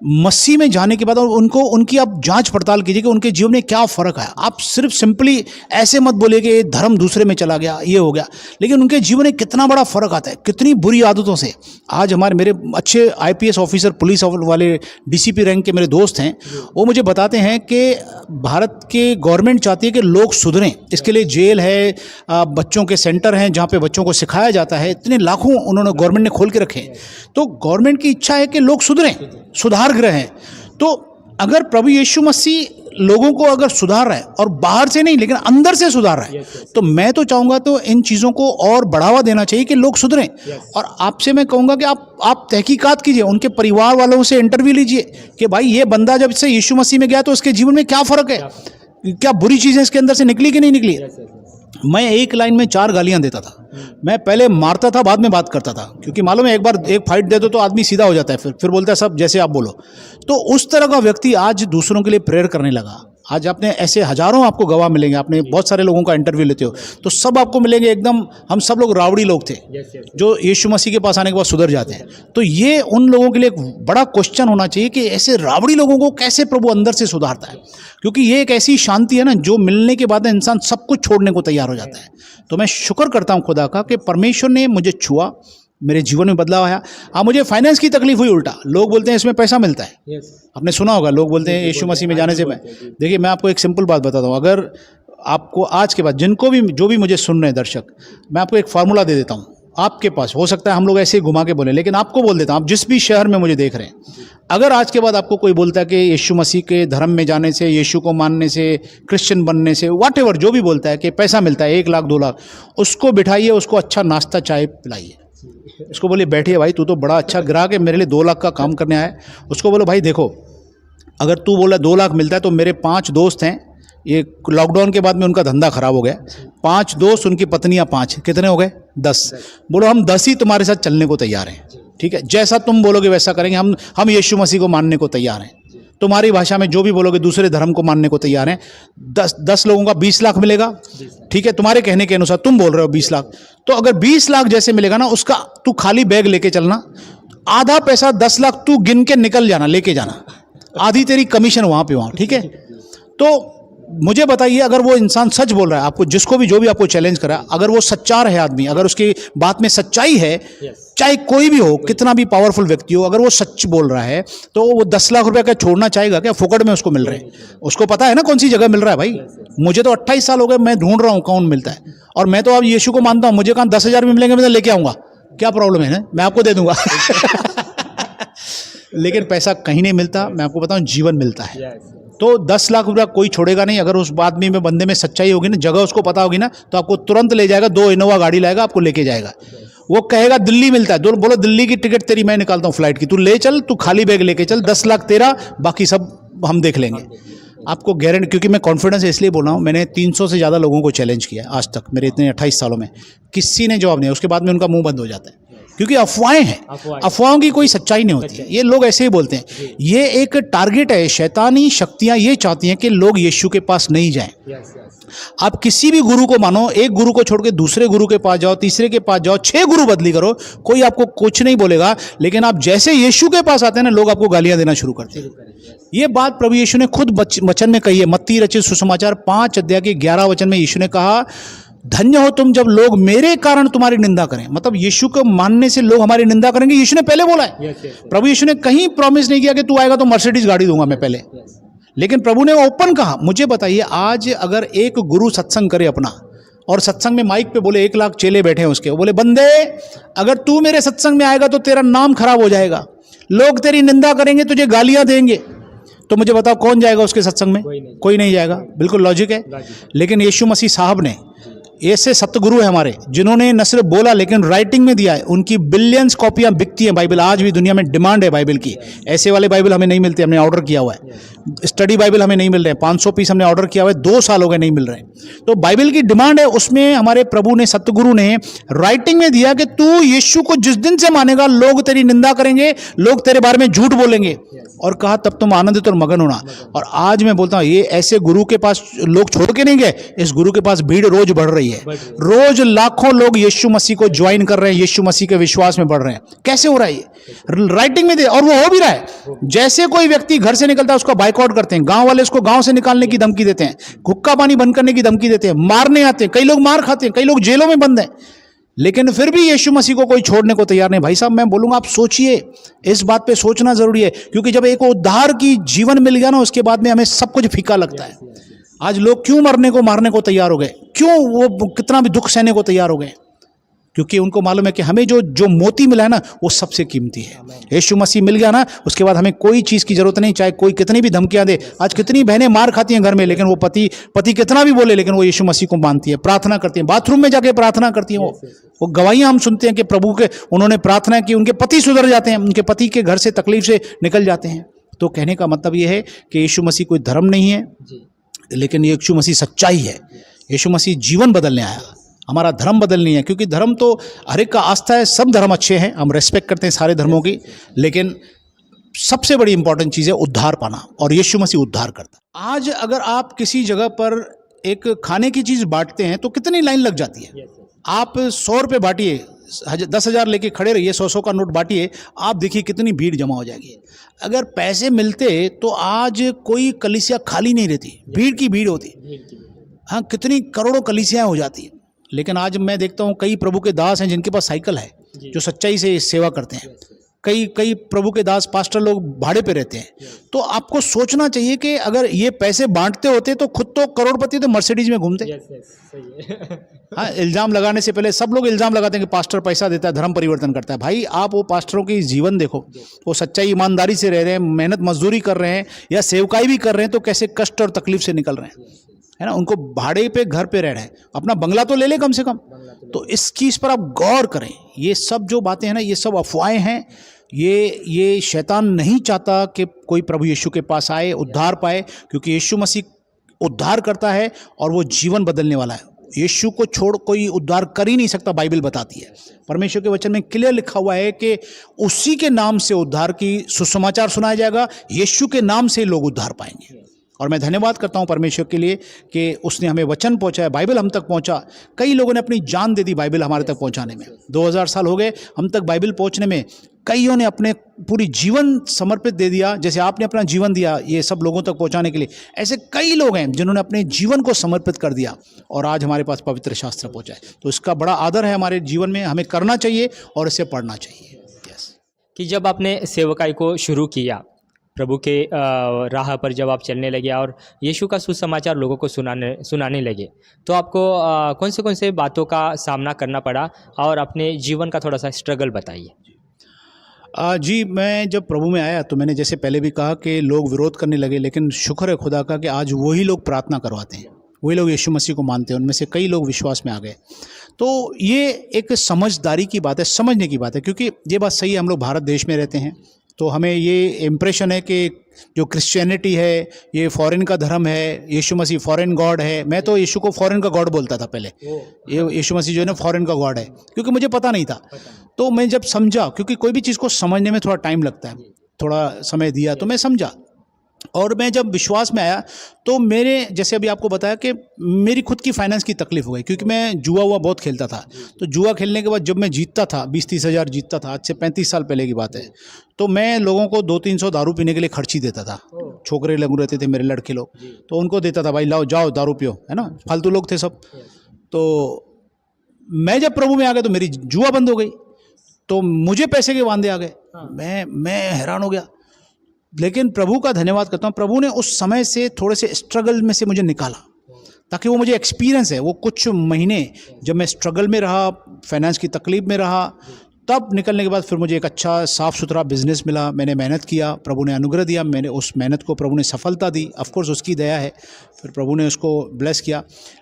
मसीह में जाने के बाद उनकी आप जांच पड़ताल कीजिए कि उनके जीवन में क्या फ़र्क है। आप सिर्फ सिंपली ऐसे मत बोलिए कि धर्म दूसरे में चला गया, ये हो गया, लेकिन उनके जीवन में कितना बड़ा फ़र्क आता है, कितनी बुरी आदतों से। आज मेरे अच्छे IPS ऑफिसर, पुलिस वाले, DCP रैंक के मेरे दोस्त हैं, वो मुझे बताते हैं कि भारत के गवर्नमेंट चाहती है कि लोग सुधरें, इसके लिए जेल है, बच्चों के सेंटर हैं जहाँ पे बच्चों को सिखाया जाता है, इतने लाखों उन्होंने गवर्नमेंट ने खोल के रखे हैं। तो गवर्नमेंट की इच्छा है कि लोग सुधरें, सुधार ग्रह हैं। तो अगर प्रभु यीशु मसीह लोगों को अगर सुधार रहा है, और बाहर से नहीं लेकिन अंदर से सुधार रहा है, तो मैं तो चाहूँगा तो इन चीज़ों को और बढ़ावा देना चाहिए कि लोग सुधरें। और आपसे मैं कहूँगा कि आप तहकीकात कीजिए, उनके परिवार वालों से इंटरव्यू लीजिए कि भाई ये बंदा जब से यीशु मसीह में गया तो उसके जीवन में क्या फ़र्क है, क्या बुरी चीज़ें इसके अंदर से निकली कि नहीं निकली। मैं एक लाइन में 4 गालियां देता था। मैं पहले मारता था, बाद में बात करता था, क्योंकि मालूम है एक बार एक फाइट दे दो तो आदमी सीधा हो जाता है, फिर बोलता है सब जैसे आप बोलो। तो उस तरह का व्यक्ति आज दूसरों के लिए प्रेयर करने लगा। आज आपने ऐसे हजारों आपको गवाह मिलेंगे, आपने बहुत सारे लोगों का इंटरव्यू लेते हो तो सब आपको मिलेंगे एकदम, हम सब लोग रावड़ी लोग थे जो यीशु मसीह के पास आने के बाद सुधर जाते हैं। तो ये उन लोगों के लिए एक बड़ा क्वेश्चन होना चाहिए कि ऐसे रावड़ी लोगों को कैसे प्रभु अंदर से सुधारता है, क्योंकि ये एक ऐसी शांति है ना जो मिलने के बाद इंसान सब कुछ छोड़ने को तैयार हो जाता है। तो मैं शुक्र करता हूँ खुदा का कि परमेश्वर ने मुझे छुआ, मेरे जीवन में बदलाव आया। अब मुझे फाइनेंस की तकलीफ हुई, उल्टा लोग बोलते हैं इसमें पैसा मिलता है। आपने सुना होगा, लोग बोलते हैं यीशु मसीह में जाने से। देखिए मैं आपको एक सिंपल बात बताता हूँ, अगर आपको आज के बाद जिनको भी जो भी मुझे सुन रहे हैं दर्शक, मैं आपको एक फार्मूला दे देता हूँ। आपके पास हो सकता है हम लोग ऐसे ही घुमा के बोले, लेकिन आपको बोल देता हूँ, आप जिस भी शहर में मुझे देख रहे हैं, अगर आज के बाद आपको कोई बोलता है कि यीशु मसीह के धर्म में जाने से, यीशु को मानने से, क्रिश्चियन बनने से, वॉट एवर जो भी बोलता है कि पैसा मिलता है 1 लाख 2 लाख, उसको बिठाइए, उसको अच्छा नाश्ता चाय पिलाइए, उसको बोलिए बैठिए भाई तू तो बड़ा अच्छा ग्राहक है, मेरे लिए 2 लाख का काम करने आया है। उसको बोलो भाई देखो, अगर तू बोला 2 लाख मिलता है तो मेरे 5 दोस्त हैं, ये लॉकडाउन के बाद में उनका धंधा खराब हो गया, 5 दोस्त, उनकी पत्नियां 5, कितने हो गए 10। बोलो हम 10 ही तुम्हारे साथ चलने को तैयार हैं, ठीक है, जैसा तुम बोलोगे वैसा करेंगे। हम यीशु मसीह को मानने को तैयार हैं, तुम्हारी भाषा में जो भी बोलोगे दूसरे धर्म को मानने को तैयार हैं। 10 लोगों का 20 लाख मिलेगा, ठीक है, तुम्हारे कहने के अनुसार तुम बोल रहे हो 20 लाख, तो अगर 20 लाख जैसे मिलेगा ना, उसका तू खाली बैग लेके चलना, आधा पैसा 10 लाख तू गिन के निकल जाना, लेके जाना, आधी तेरी कमीशन वहाँ पे वहाँ, ठीक है। तो मुझे बताइए, अगर वो इंसान सच बोल रहा है, आपको जिसको भी जो भी आपको चैलेंज करा, अगर वो सच्चा है आदमी, अगर उसकी बात में सच्चाई है, चाहे कोई भी हो, कितना भी पावरफुल व्यक्ति हो, अगर वो सच बोल रहा है तो वो 10 लाख रुपया क्या छोड़ना चाहेगा क्या? फुकट में उसको मिल रहे हैं, उसको पता है ना कौन सी जगह मिल रहा है। भाई मुझे तो 28 साल हो गए, मैं ढूंढ रहा हूँ कौन मिलता है, और मैं तो अब यीशु को मानता हूँ। मुझे कहाँ 10,000 भी मिलेंगे, मैं तो लेके आऊँगा, क्या प्रॉब्लम है ना, मैं आपको दे दूंगा। लेकिन पैसा कहीं नहीं मिलता, मैं आपको बताऊँ जीवन मिलता है। तो 10 लाख रुपया कोई छोड़ेगा नहीं। अगर उस आदमी में, बंदे में सच्चाई होगी ना, जगह उसको पता होगी ना, तो आपको तुरंत ले जाएगा, 2 इनोवा गाड़ी लाएगा, आपको लेके जाएगा। वो कहेगा दिल्ली मिलता है, बोलो दिल्ली की टिकट तेरी मैं निकालता हूँ फ्लाइट की, तू ले चल, तू खाली बैग लेके चल, 10 लाख तेरा, बाकी सब हम देख लेंगे। आपको गारंटी, क्योंकि मैं कॉन्फिडेंस इसलिए बोल रहा हूँ, मैंने 300 से ज़्यादा लोगों को चैलेंज किया आज तक, मेरे इतने 28 सालों में, किसी ने जवाब नहीं। उसके बाद में उनका मुंह बंद हो जाता है, क्योंकि अफवाहें हैं, अफवाहों की कोई सच्चाई नहीं होती है, ये लोग ऐसे ही बोलते हैं। ये एक टारगेट है, शैतानी शक्तियां ये चाहती हैं कि लोग यीशु के पास नहीं जाएं। आप किसी भी गुरु को मानो, एक गुरु को छोड़ के दूसरे गुरु के पास जाओ, तीसरे के पास जाओ, 6 गुरु बदली करो, कोई आपको कुछ नहीं बोलेगा। लेकिन आप जैसे यीशु के पास आते हैं ना, लोग आपको गालियां देना शुरू करते हैं। ये बात प्रभु यीशु ने खुद वचन में कही है। मत्ती रचित सुसमाचार 5 अध्याय के 11 वचन में यीशु ने कहा, धन्य हो तुम जब लोग मेरे कारण तुम्हारी निंदा करें। मतलब यीशु को मानने से लोग हमारी निंदा करेंगे, यीशु ने पहले बोला है। प्रभु यीशु ने कहीं प्रॉमिस नहीं किया कि तू आएगा तो मर्सिडीज गाड़ी दूंगा मैं पहले, लेकिन प्रभु ने ओपन कहा। मुझे बताइए, आज अगर एक गुरु सत्संग करे अपना, और सत्संग में माइक पे बोले, 1 लाख चेले बैठे हैं उसके, वो बोले बंदे अगर तू मेरे सत्संग में आएगा तो तेरा नाम खराब हो जाएगा, लोग तेरी निंदा करेंगे, तुझे गालियां देंगे, तो मुझे बताओ कौन जाएगा उसके सत्संग में? कोई नहीं जाएगा। बिल्कुल लॉजिक है। लेकिन यीशु मसीह साहब ने, ऐसे सतगुरु है हमारे, जिन्होंने न सिर्फ बोला लेकिन राइटिंग में दिया है। उनकी बिलियंस कॉपियां बिकती हैं बाइबल, आज भी दुनिया में डिमांड है बाइबल की। ऐसे वाले बाइबल हमें नहीं मिलते, हमने ऑर्डर किया हुआ है। स्टडी बाइबल हमें नहीं मिल रहे हैं, 500 पीस हमने ऑर्डर किया हुआ है, 2 साल हो गए नहीं मिल रहे हैं। तो बाइबल की डिमांड है, उसमें हमारे प्रभु ने, सतगुरु ने राइटिंग में दिया कि तू यीशु को जिस दिन से मानेगा, लोग तेरी निंदा करेंगे, लोग तेरे बारे में झूठ बोलेंगे, और कहा तब तुम आनंदित और मगन होना। और आज मैं बोलता हूँ, ये ऐसे गुरु के पास लोग छोड़ के नहीं गए, इस गुरु के पास भीड़ रोज बढ़ रही है। रोज लाखों लोग यीशु मसीह को ज्वाइन कर रहे हैं, यीशु मसीह के विश्वास में बढ़ रहे हैं। कैसे हो रहा है ये? राइटिंग में दे, और वो हो भी रहा है। जैसे कोई व्यक्ति घर से निकलता है उसको बाइकआउट करते हैं, गांव वाले उसको गांव से निकालने की धमकी देते हैं, हुक्का पानी बंद करने की धमकी देते हैं, मारने आते हैं, कई लोग मार खाते हैं, कई लोग जेलों में बंद हैं, लेकिन फिर भी यीशु मसीह को कोई छोड़ने को तैयार नहीं। भाई साहब मैं बोलूंगा, आप सोचिए, इस बात पे सोचना जरूरी है, क्योंकि जब एक उद्धार की जीवन मिल गया ना, उसके बाद में हमें सब कुछ फीका लगता है। आज लोग क्यों मरने को, मारने को तैयार हो गए? क्यों वो कितना भी दुख सहने को तैयार हो गए? क्योंकि उनको मालूम है कि हमें जो मोती मिला है ना, वो सबसे कीमती है। यीशु मसीह मिल गया ना, उसके बाद हमें कोई चीज़ की जरूरत नहीं, चाहे कोई कितनी भी धमकियां दे। आज कितनी बहनें मार खाती हैं घर में, लेकिन वो पति कितना भी बोले, लेकिन वो यीशु मसीह को मानती है, प्रार्थना करती हैं, बाथरूम में जाके प्रार्थना करती हैं। वो गवाहियां हम सुनते हैं कि प्रभु के, उन्होंने प्रार्थना की, उनके पति सुधर जाते हैं, उनके पति के घर से तकलीफ से निकल जाते हैं। तो कहने का मतलब ये है कि यीशु मसीह कोई धर्म नहीं है, लेकिन यीशु मसीह सच्चाई है। यीशु मसीह जीवन बदलने आया, हमारा धर्म बदलनी है। क्योंकि धर्म तो हर एक का आस्था है, सब धर्म अच्छे हैं, हम रेस्पेक्ट करते हैं सारे धर्मों की, लेकिन सबसे बड़ी इंपॉर्टेंट चीज़ है उद्धार पाना, और यीशु मसीह उद्धार करता है। आज अगर आप किसी जगह पर एक खाने की चीज़ बांटते हैं तो कितनी लाइन लग जाती है। आप 100 रुपये बांटिए, 10,000 लेके खड़े रहिए, 100 का नोट बांटिए, आप देखिए कितनी भीड़ जमा हो जाएगी। अगर पैसे मिलते तो आज कोई कलीसिया खाली नहीं रहती, भीड़ की भीड़ होती। हाँ, कितनी करोड़ों कलीसियाँ हो जाती। लेकिन आज मैं देखता हूँ कई प्रभु के दास हैं जिनके पास साइकिल है, जो सच्चाई से सेवा करते हैं। कई प्रभु के दास पास्टर लोग भाड़े पे रहते हैं। तो आपको सोचना चाहिए कि अगर ये पैसे बांटते होते तो खुद तो करोड़पति तो मर्सिडीज में घूमते। हाँ, इल्जाम लगाने से पहले सब लोग इल्जाम लगाते हैं कि पास्टर पैसा देता है, धर्म परिवर्तन करता है। भाई, आप वो पास्टरों की जीवन देखो, वो सच्चाई ईमानदारी से रह रहे हैं, मेहनत मजदूरी कर रहे हैं या सेवकाई भी कर रहे हैं, तो कैसे कष्ट और तकलीफ से निकल रहे हैं, है ना। उनको भाड़े पे घर पे रह रहे हैं, अपना बंगला तो ले ले कम से कम। तो इस चीज़ पर आप गौर करें। ये सब जो बातें हैं ना, ये सब अफवाहें हैं। ये शैतान नहीं चाहता कि कोई प्रभु यीशु के पास आए, उद्धार पाए, क्योंकि यीशु मसीह उद्धार करता है और वो जीवन बदलने वाला है। यीशु को छोड़ कोई उद्धार कर ही नहीं सकता, बाइबल बताती है। परमेश्वर के वचन में क्लियर लिखा हुआ है कि उसी के नाम से उद्धार की सुसमाचार सुनाया जाएगा, यीशु के नाम से लोग उद्धार पाएंगे। और मैं धन्यवाद करता हूं परमेश्वर के लिए कि उसने हमें वचन पहुंचाया, बाइबल हम तक पहुंचा। कई लोगों ने अपनी जान दे दी बाइबल हमारे तक पहुंचाने में। 2000 साल हो गए हम तक बाइबल पहुंचने में। कईयों ने अपने पूरी जीवन समर्पित दे दिया, जैसे आपने अपना जीवन दिया ये सब लोगों तक पहुंचाने के लिए। ऐसे कई लोग हैं जिन्होंने अपने जीवन को समर्पित कर दिया और आज हमारे पास पवित्र शास्त्र पहुंचा है। तो इसका बड़ा आदर है हमारे जीवन में, हमें करना चाहिए और इसे पढ़ना चाहिए। यस, कि जब आपने सेवकाई को शुरू किया, प्रभु के राह पर जब आप चलने लगे और यीशु का सुसमाचार लोगों को सुनाने लगे, तो आपको कौन से बातों का सामना करना पड़ा, और अपने जीवन का थोड़ा सा स्ट्रगल बताइए। जी, मैं जब प्रभु में आया तो मैंने जैसे पहले भी कहा कि लोग विरोध करने लगे, लेकिन शुक्र है खुदा का कि आज वही लोग प्रार्थना करवाते हैं, वही लोग यीशु मसीह को मानते हैं। उनमें से कई लोग विश्वास में आ गए। तो ये एक समझदारी की बात है, समझने की बात है, क्योंकि ये बात सही है, हम लोग भारत देश में रहते हैं तो हमें ये इम्प्रेशन है कि जो क्रिश्चियनिटी है ये फॉरेन का धर्म है, यीशु मसीह फॉरेन गॉड है। मैं तो यीशु को फॉरेन का गॉड बोलता था पहले, ये यीशु मसीह जो है ना फॉरेन का गॉड है, क्योंकि मुझे पता नहीं था। तो मैं जब समझा, क्योंकि कोई भी चीज़ को समझने में थोड़ा टाइम लगता है, थोड़ा समय दिया तो मैं समझा। और मैं जब विश्वास में आया तो मेरे, जैसे अभी आपको बताया कि मेरी खुद की फाइनेंस की तकलीफ हो गई, क्योंकि मैं जुआ बहुत खेलता था। तो जुआ खेलने के बाद जब मैं जीतता था 20-30 हज़ार जीतता था, आज से 35 साल पहले की बात है, तो मैं लोगों को 200-300 दारू पीने के लिए खर्ची देता था। छोकरे लोग रहते थे मेरे लड़के लोग, तो उनको देता था, भाई लाओ जाओ दारू पियो, है ना, फालतू लोग थे सब। तो मैं जब प्रभु में आ गया तो मेरी जुआ बंद हो गई, तो मुझे पैसे के वांदे आ गए। मैं हैरान हो गया। लेकिन प्रभु का धन्यवाद करता हूँ, प्रभु ने उस समय से थोड़े से स्ट्रगल में से मुझे निकाला, ताकि वो मुझे एक्सपीरियंस है। वो कुछ महीने जब मैं स्ट्रगल में रहा, फाइनेंस की तकलीफ में रहा, तब निकलने के बाद फिर मुझे एक अच्छा साफ़ सुथरा बिजनेस मिला। मैंने मेहनत किया, प्रभु ने अनुग्रह दिया, मैंने उस मेहनत को प्रभु ने सफलता दी। ऑफकोर्स उसकी दया है, फिर प्रभु ने उसको ब्लेस किया।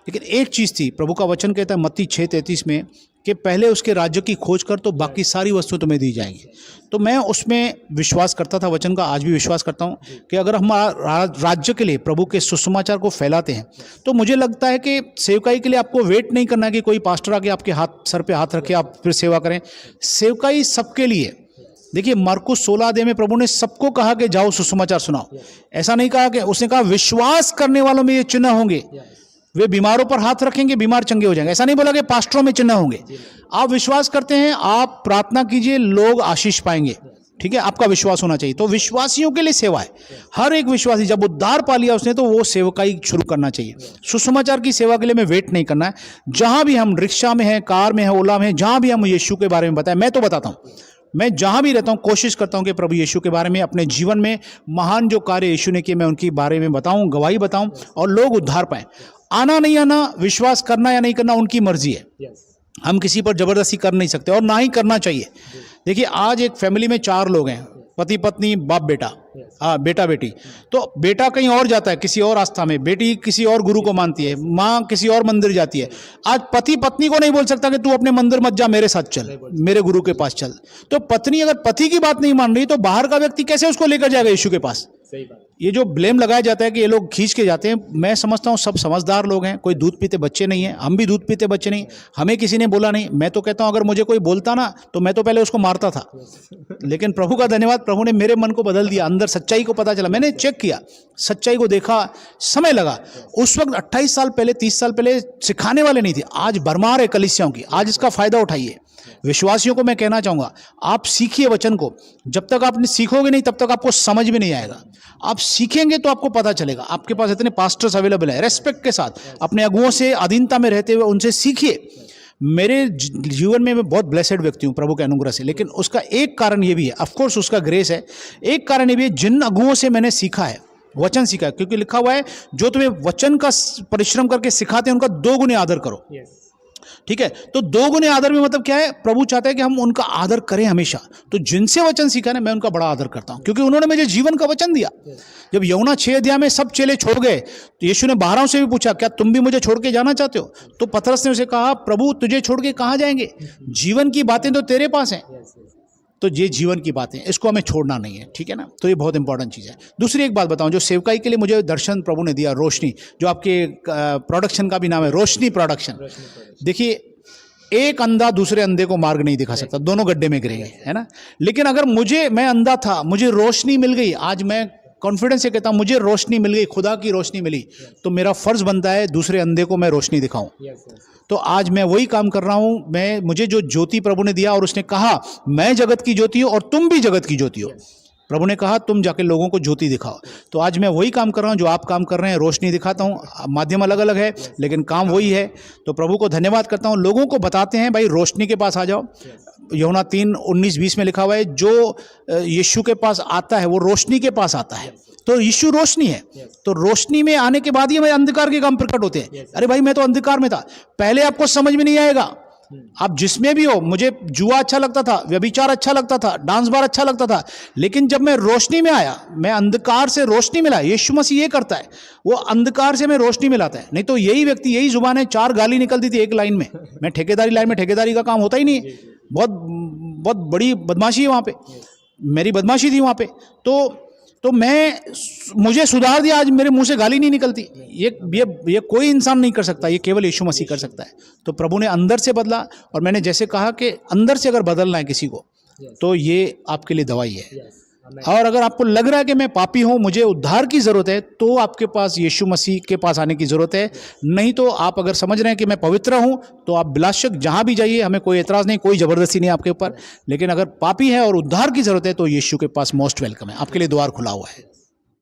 लेकिन एक चीज़ थी, प्रभु का वचन कहता है मत्ती 6:33 में कि पहले उसके राज्य की खोज कर तो बाकी सारी वस्तुएं तुम्हें दी जाएंगी। तो मैं उसमें विश्वास करता था, वचन का आज भी विश्वास करता हूं कि अगर हम राज्य के लिए प्रभु के सुसमाचार को फैलाते हैं, तो मुझे लगता है कि सेवकाई के लिए आपको वेट नहीं करना है कि कोई पास्टर आके आपके सर पे हाथ रखे आप फिर सेवा करें। सेवकाई सबके लिए। देखिए, मार्कुस 16 अध्याय में प्रभु ने सबको कहा कि जाओ सुसमाचार सुनाओ। ऐसा नहीं कहा कि, उसने कहा विश्वास करने वालों में ये चिन्ह होंगे, वे बीमारों पर हाथ रखेंगे, बीमार चंगे हो जाएंगे। ऐसा नहीं बोला कि पास्टरों में चिन्ह होंगे। आप विश्वास करते हैं, आप प्रार्थना कीजिए, लोग आशीष पाएंगे। ठीक है, आपका विश्वास होना चाहिए। तो विश्वासियों के लिए सेवा है। हर एक विश्वासी जब उद्धार पा लिया उसने, तो वो सेवकाई शुरू करना चाहिए। सुसमाचार की सेवा के लिए हमें वेट नहीं करना है। जहां भी हम रिक्शा में हैं, कार में हैं, ओला में हैं, जहां भी हम यीशु के बारे में बताएं, मैं तो बताता हूं, मैं जहां भी रहता हूं कोशिश करता हूं कि प्रभु यीशु के बारे में, अपने जीवन में महान जो कार्य यीशु ने किए, मैं उनके बारे में बताऊं, गवाही बताऊं और लोग उद्धार पाएं। आना नहीं आना, विश्वास करना या नहीं करना उनकी मर्जी है। हम किसी पर जबरदस्ती कर नहीं सकते और ना ही करना चाहिए। देखिए, आज एक फैमिली में 4 लोग हैं, पति पत्नी बाप बेटा, बेटा बेटी। तो बेटा कहीं और जाता है किसी और आस्था में, बेटी किसी और गुरु को मानती है, माँ किसी और मंदिर जाती है। आज पति पत्नी को नहीं बोल सकता कि तू अपने मंदिर मत जा, मेरे साथ चल, मेरे गुरु के पास चल। तो पत्नी अगर पति की बात नहीं मान रही तो बाहर का व्यक्ति कैसे उसको लेकर जाएगा यीशु के पास? सही बात। ये जो ब्लेम लगाया जाता है कि ये लोग खींच के जाते हैं, मैं समझता हूँ सब समझदार लोग हैं, कोई दूध पीते बच्चे नहीं हैं, हम भी दूध पीते बच्चे नहीं, हमें किसी ने बोला नहीं। मैं तो कहता हूँ अगर मुझे कोई बोलता ना तो मैं तो पहले उसको मारता था, लेकिन प्रभु का धन्यवाद, प्रभु ने मेरे मन को बदल दिया, अंदर सच्चाई को पता चला, मैंने चेक किया, सच्चाई को देखा, समय लगा। उस वक्त 28 साल पहले 30 साल पहले सिखाने वाले नहीं थे, आज भरमार है कलीसियाओं की, आज इसका फायदा उठाइए। विश्वासियों को मैं कहना चाहूँगा, आप सीखिए वचन को, जब तक आप सीखोगे नहीं तब तक आपको समझ में नहीं आएगा। आप सीखेंगे तो आपको पता चलेगा। आपके पास इतने पास्टर्स अवेलेबल है, रेस्पेक्ट के साथ अपने अगुओं से अधीनता में रहते हुए उनसे सीखिए। मेरे जीवन में मैं बहुत ब्लेसेड व्यक्ति हूँ प्रभु के अनुग्रह से, लेकिन उसका एक कारण ये भी है, ऑफकोर्स उसका ग्रेस है, एक कारण ये भी है जिन अगुओं से मैंने सीखा है, वचन सीखा है, क्योंकि लिखा हुआ है जो तुम्हें वचन का परिश्रम करके सिखाते हैं उनका 2 गुने आदर करो। ठीक है, तो 2 गुने आदर में मतलब क्या है, प्रभु चाहता है कि हम उनका आदर करें हमेशा। तो जिनसे वचन सीखा ना, मैं उनका बड़ा आदर करता हूं, क्योंकि उन्होंने मुझे जीवन का वचन दिया। जब यूहन्ना 6 अध्याय में सब चेले छोड़ गए तो यीशु ने 12 से भी पूछा, क्या तुम भी मुझे छोड़ के जाना चाहते हो? तो पतरस ने उसे कहा, प्रभु तुझे छोड़ के कहां जाएंगे, जीवन की बातें तो तेरे पास हैं। तो ये जीवन की बातें, इसको हमें छोड़ना नहीं है, ठीक है ना। तो ये बहुत इंपॉर्टेंट चीज़ है। दूसरी एक बात बताऊं, जो सेवकाई के लिए मुझे दर्शन प्रभु ने दिया, रोशनी, जो आपके प्रोडक्शन का भी नाम है, रोशनी प्रोडक्शन। देखिए, एक अंधा दूसरे अंधे को मार्ग नहीं दिखा सकता, दोनों गड्ढे में गिरेंगे, है ना। लेकिन अगर मैं अंधा था, मुझे रोशनी मिल गई, आज मैं कॉन्फिडेंस से कहता हूं मुझे रोशनी मिल गई, खुदा की रोशनी मिली, तो मेरा फर्ज बनता है दूसरे अंधे को मैं रोशनी दिखाऊं। तो आज मैं वही काम कर रहा हूं। मुझे जो ज्योति प्रभु ने दिया, और उसने कहा मैं जगत की ज्योति हूं और तुम भी जगत की ज्योति हो। प्रभु ने कहा तुम जाके लोगों को ज्योति दिखाओ। तो आज मैं वही काम कर रहा हूं जो आप काम कर रहे हैं, रोशनी दिखाता हूं। माध्यम अलग अलग है लेकिन काम वही है। तो प्रभु को धन्यवाद करता हूं। लोगों को बताते हैं भाई रोशनी के पास आ जाओ। यूहन्ना 3:19-20 में लिखा हुआ है, जो यीशु के पास आता है वो रोशनी के पास आता है। तो यीशु रोशनी है, तो रोशनी में आने के बाद ही हमें अंधकार के काम प्रकट होते हैं। अरे भाई मैं तो अंधकार में था, पहले आपको समझ में नहीं आएगा। आप जिसमें भी हो, मुझे जुआ अच्छा लगता था, व्यभिचार अच्छा लगता था, डांस बार अच्छा लगता था, लेकिन जब मैं रोशनी में आया, मैं अंधकार से रोशनी मिला। यीशु मसीह ये करता है, वो अंधकार से मैं रोशनी मिलाता है। नहीं तो यही व्यक्ति, यही जुबान है, 4 गाली निकलती थी एक लाइन में। मैं ठेकेदारी लाइन में, ठेकेदारी का काम होता ही नहीं है, बहुत बड़ी बदमाशी है वहाँ पे, मेरी बदमाशी थी वहाँ पे। तो मुझे सुधार दिया, आज मेरे मुंह से गाली नहीं निकलती। ये कोई इंसान नहीं कर सकता, ये केवल यीशु मसीह कर सकता है। तो प्रभु ने अंदर से बदला, और मैंने जैसे कहा कि अंदर से अगर बदलना है किसी को तो ये आपके लिए दवाई है। और अगर आपको लग रहा है कि मैं पापी हूं, मुझे उद्धार की जरूरत है, तो आपके पास यीशु मसीह के पास आने की जरूरत है। नहीं तो आप अगर समझ रहे हैं कि मैं पवित्र हूं, तो आप बिलाशक जहां भी जाइए, हमें कोई एतराज नहीं, कोई जबरदस्ती नहीं आपके ऊपर। लेकिन अगर पापी है और उद्धार की जरूरत है तो यीशु के पास मोस्ट वेलकम है, आपके लिए द्वार खुला हुआ है।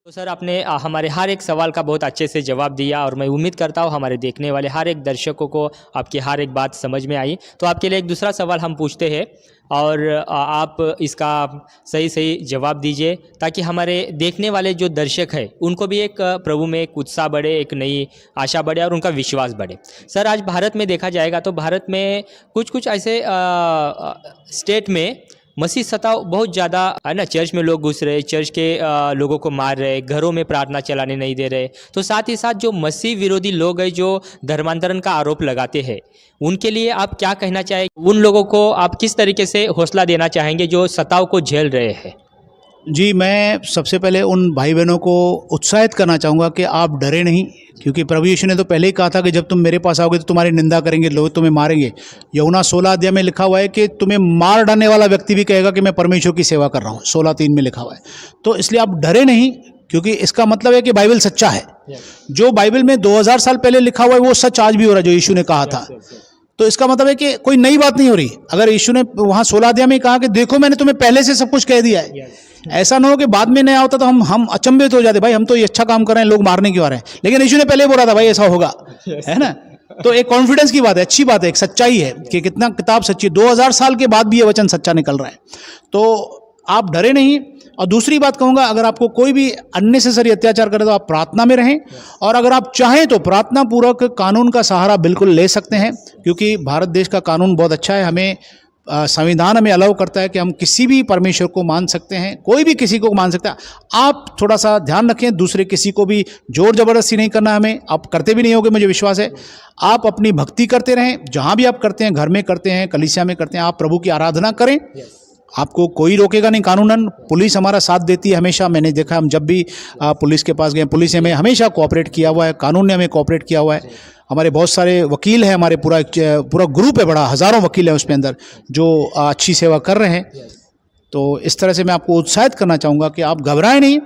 तो सर आपने हमारे हर एक सवाल का बहुत अच्छे से जवाब दिया, और मैं उम्मीद करता हूँ हमारे देखने वाले हर एक दर्शकों को आपकी हर एक बात समझ में आई। तो आपके लिए एक दूसरा सवाल हम पूछते हैं, और आप इसका सही जवाब दीजिए, ताकि हमारे देखने वाले जो दर्शक हैं उनको भी एक प्रभु में एक उत्साह बढ़े, एक नई आशा बढ़े और उनका विश्वास बढ़े। सर आज भारत में देखा जाएगा तो भारत में कुछ ऐसे स्टेट में मसीह सताव बहुत ज़्यादा है ना। चर्च में लोग घुस रहे, चर्च के लोगों को मार रहे, घरों में प्रार्थना चलाने नहीं दे रहे। तो साथ ही साथ जो मसीह विरोधी लोग हैं, जो धर्मांतरण का आरोप लगाते हैं, उनके लिए आप क्या कहना चाहेंगे? उन लोगों को आप किस तरीके से हौसला देना चाहेंगे जो सताव को झेल रहे हैं? जी, मैं सबसे पहले उन भाई बहनों को उत्साहित करना चाहूँगा कि आप डरे नहीं, क्योंकि प्रभु यीशु ने तो पहले ही कहा था कि जब तुम मेरे पास आओगे तो तुम्हारी निंदा करेंगे, लोग तुम्हें मारेंगे। यूहन्ना 16 अध्याय में लिखा हुआ है कि तुम्हें मार डालने वाला व्यक्ति भी कहेगा कि मैं परमेश्वर की सेवा कर रहा हूँ, 16:3 में लिखा हुआ है। तो इसलिए आप डरे नहीं, क्योंकि इसका मतलब है कि बाइबल सच्चा है। जो बाइबल में 2000 साल पहले लिखा हुआ है वो सच आज भी हो रहा है, जो यीशु ने कहा था। तो इसका मतलब है कि कोई नई बात नहीं हो रही। अगर यीशु ने वहाँ 16 अध्याय में कहा कि देखो मैंने तुम्हें पहले से सब कुछ कह दिया है, ऐसा ना हो कि बाद में नया होता तो हम अचंभित हो जाते, भाई हम तो ये अच्छा काम कर रहे हैं, लोग मारने क्यों आ रहे हैं। लेकिन यीशु ने पहले बोला था भाई ऐसा होगा, है ना। तो एक कॉन्फिडेंस की बात है, अच्छी बात है, एक सच्चाई है कि कितना किताब सच्ची है। 2000 साल के बाद भी ये वचन सच्चा निकल रहा है। तो आप डरे नहीं। और दूसरी बात कहूँगा, अगर आपको कोई भी अननेसेसरी अत्याचार करे तो आप प्रार्थना में रहें, और अगर आप चाहें तो प्रार्थना पूर्वक कानून का सहारा बिल्कुल ले सकते हैं, क्योंकि भारत देश का कानून बहुत अच्छा है। हमें संविधान हमें अलाउ करता है कि हम किसी भी परमेश्वर को मान सकते हैं, कोई भी किसी को मान सकता है। आप थोड़ा सा ध्यान रखें, दूसरे किसी को भी जोर जबरदस्ती नहीं करना हमें। आप करते भी नहीं होगे, मुझे विश्वास है। आप अपनी भक्ति करते रहें, जहाँ भी आप करते हैं, घर में करते हैं, कलीसिया में करते हैं, आप प्रभु की आराधना करें। आपको कोई रोकेगा नहीं कानूनन। पुलिस हमारा साथ देती है हमेशा। मैंने देखा, हम जब भी पुलिस के पास गए, पुलिस ने हमें हमेशा कोऑपरेट किया हुआ है, कानून ने हमें कोऑपरेट किया हुआ है। हमारे बहुत सारे वकील हैं, हमारे पूरा ग्रुप है बड़ा, हज़ारों वकील हैं उसमें अंदर जो अच्छी सेवा कर रहे हैं। तो इस तरह से मैं आपको उत्साहित करना चाहूँगा कि आप घबराएं नहीं।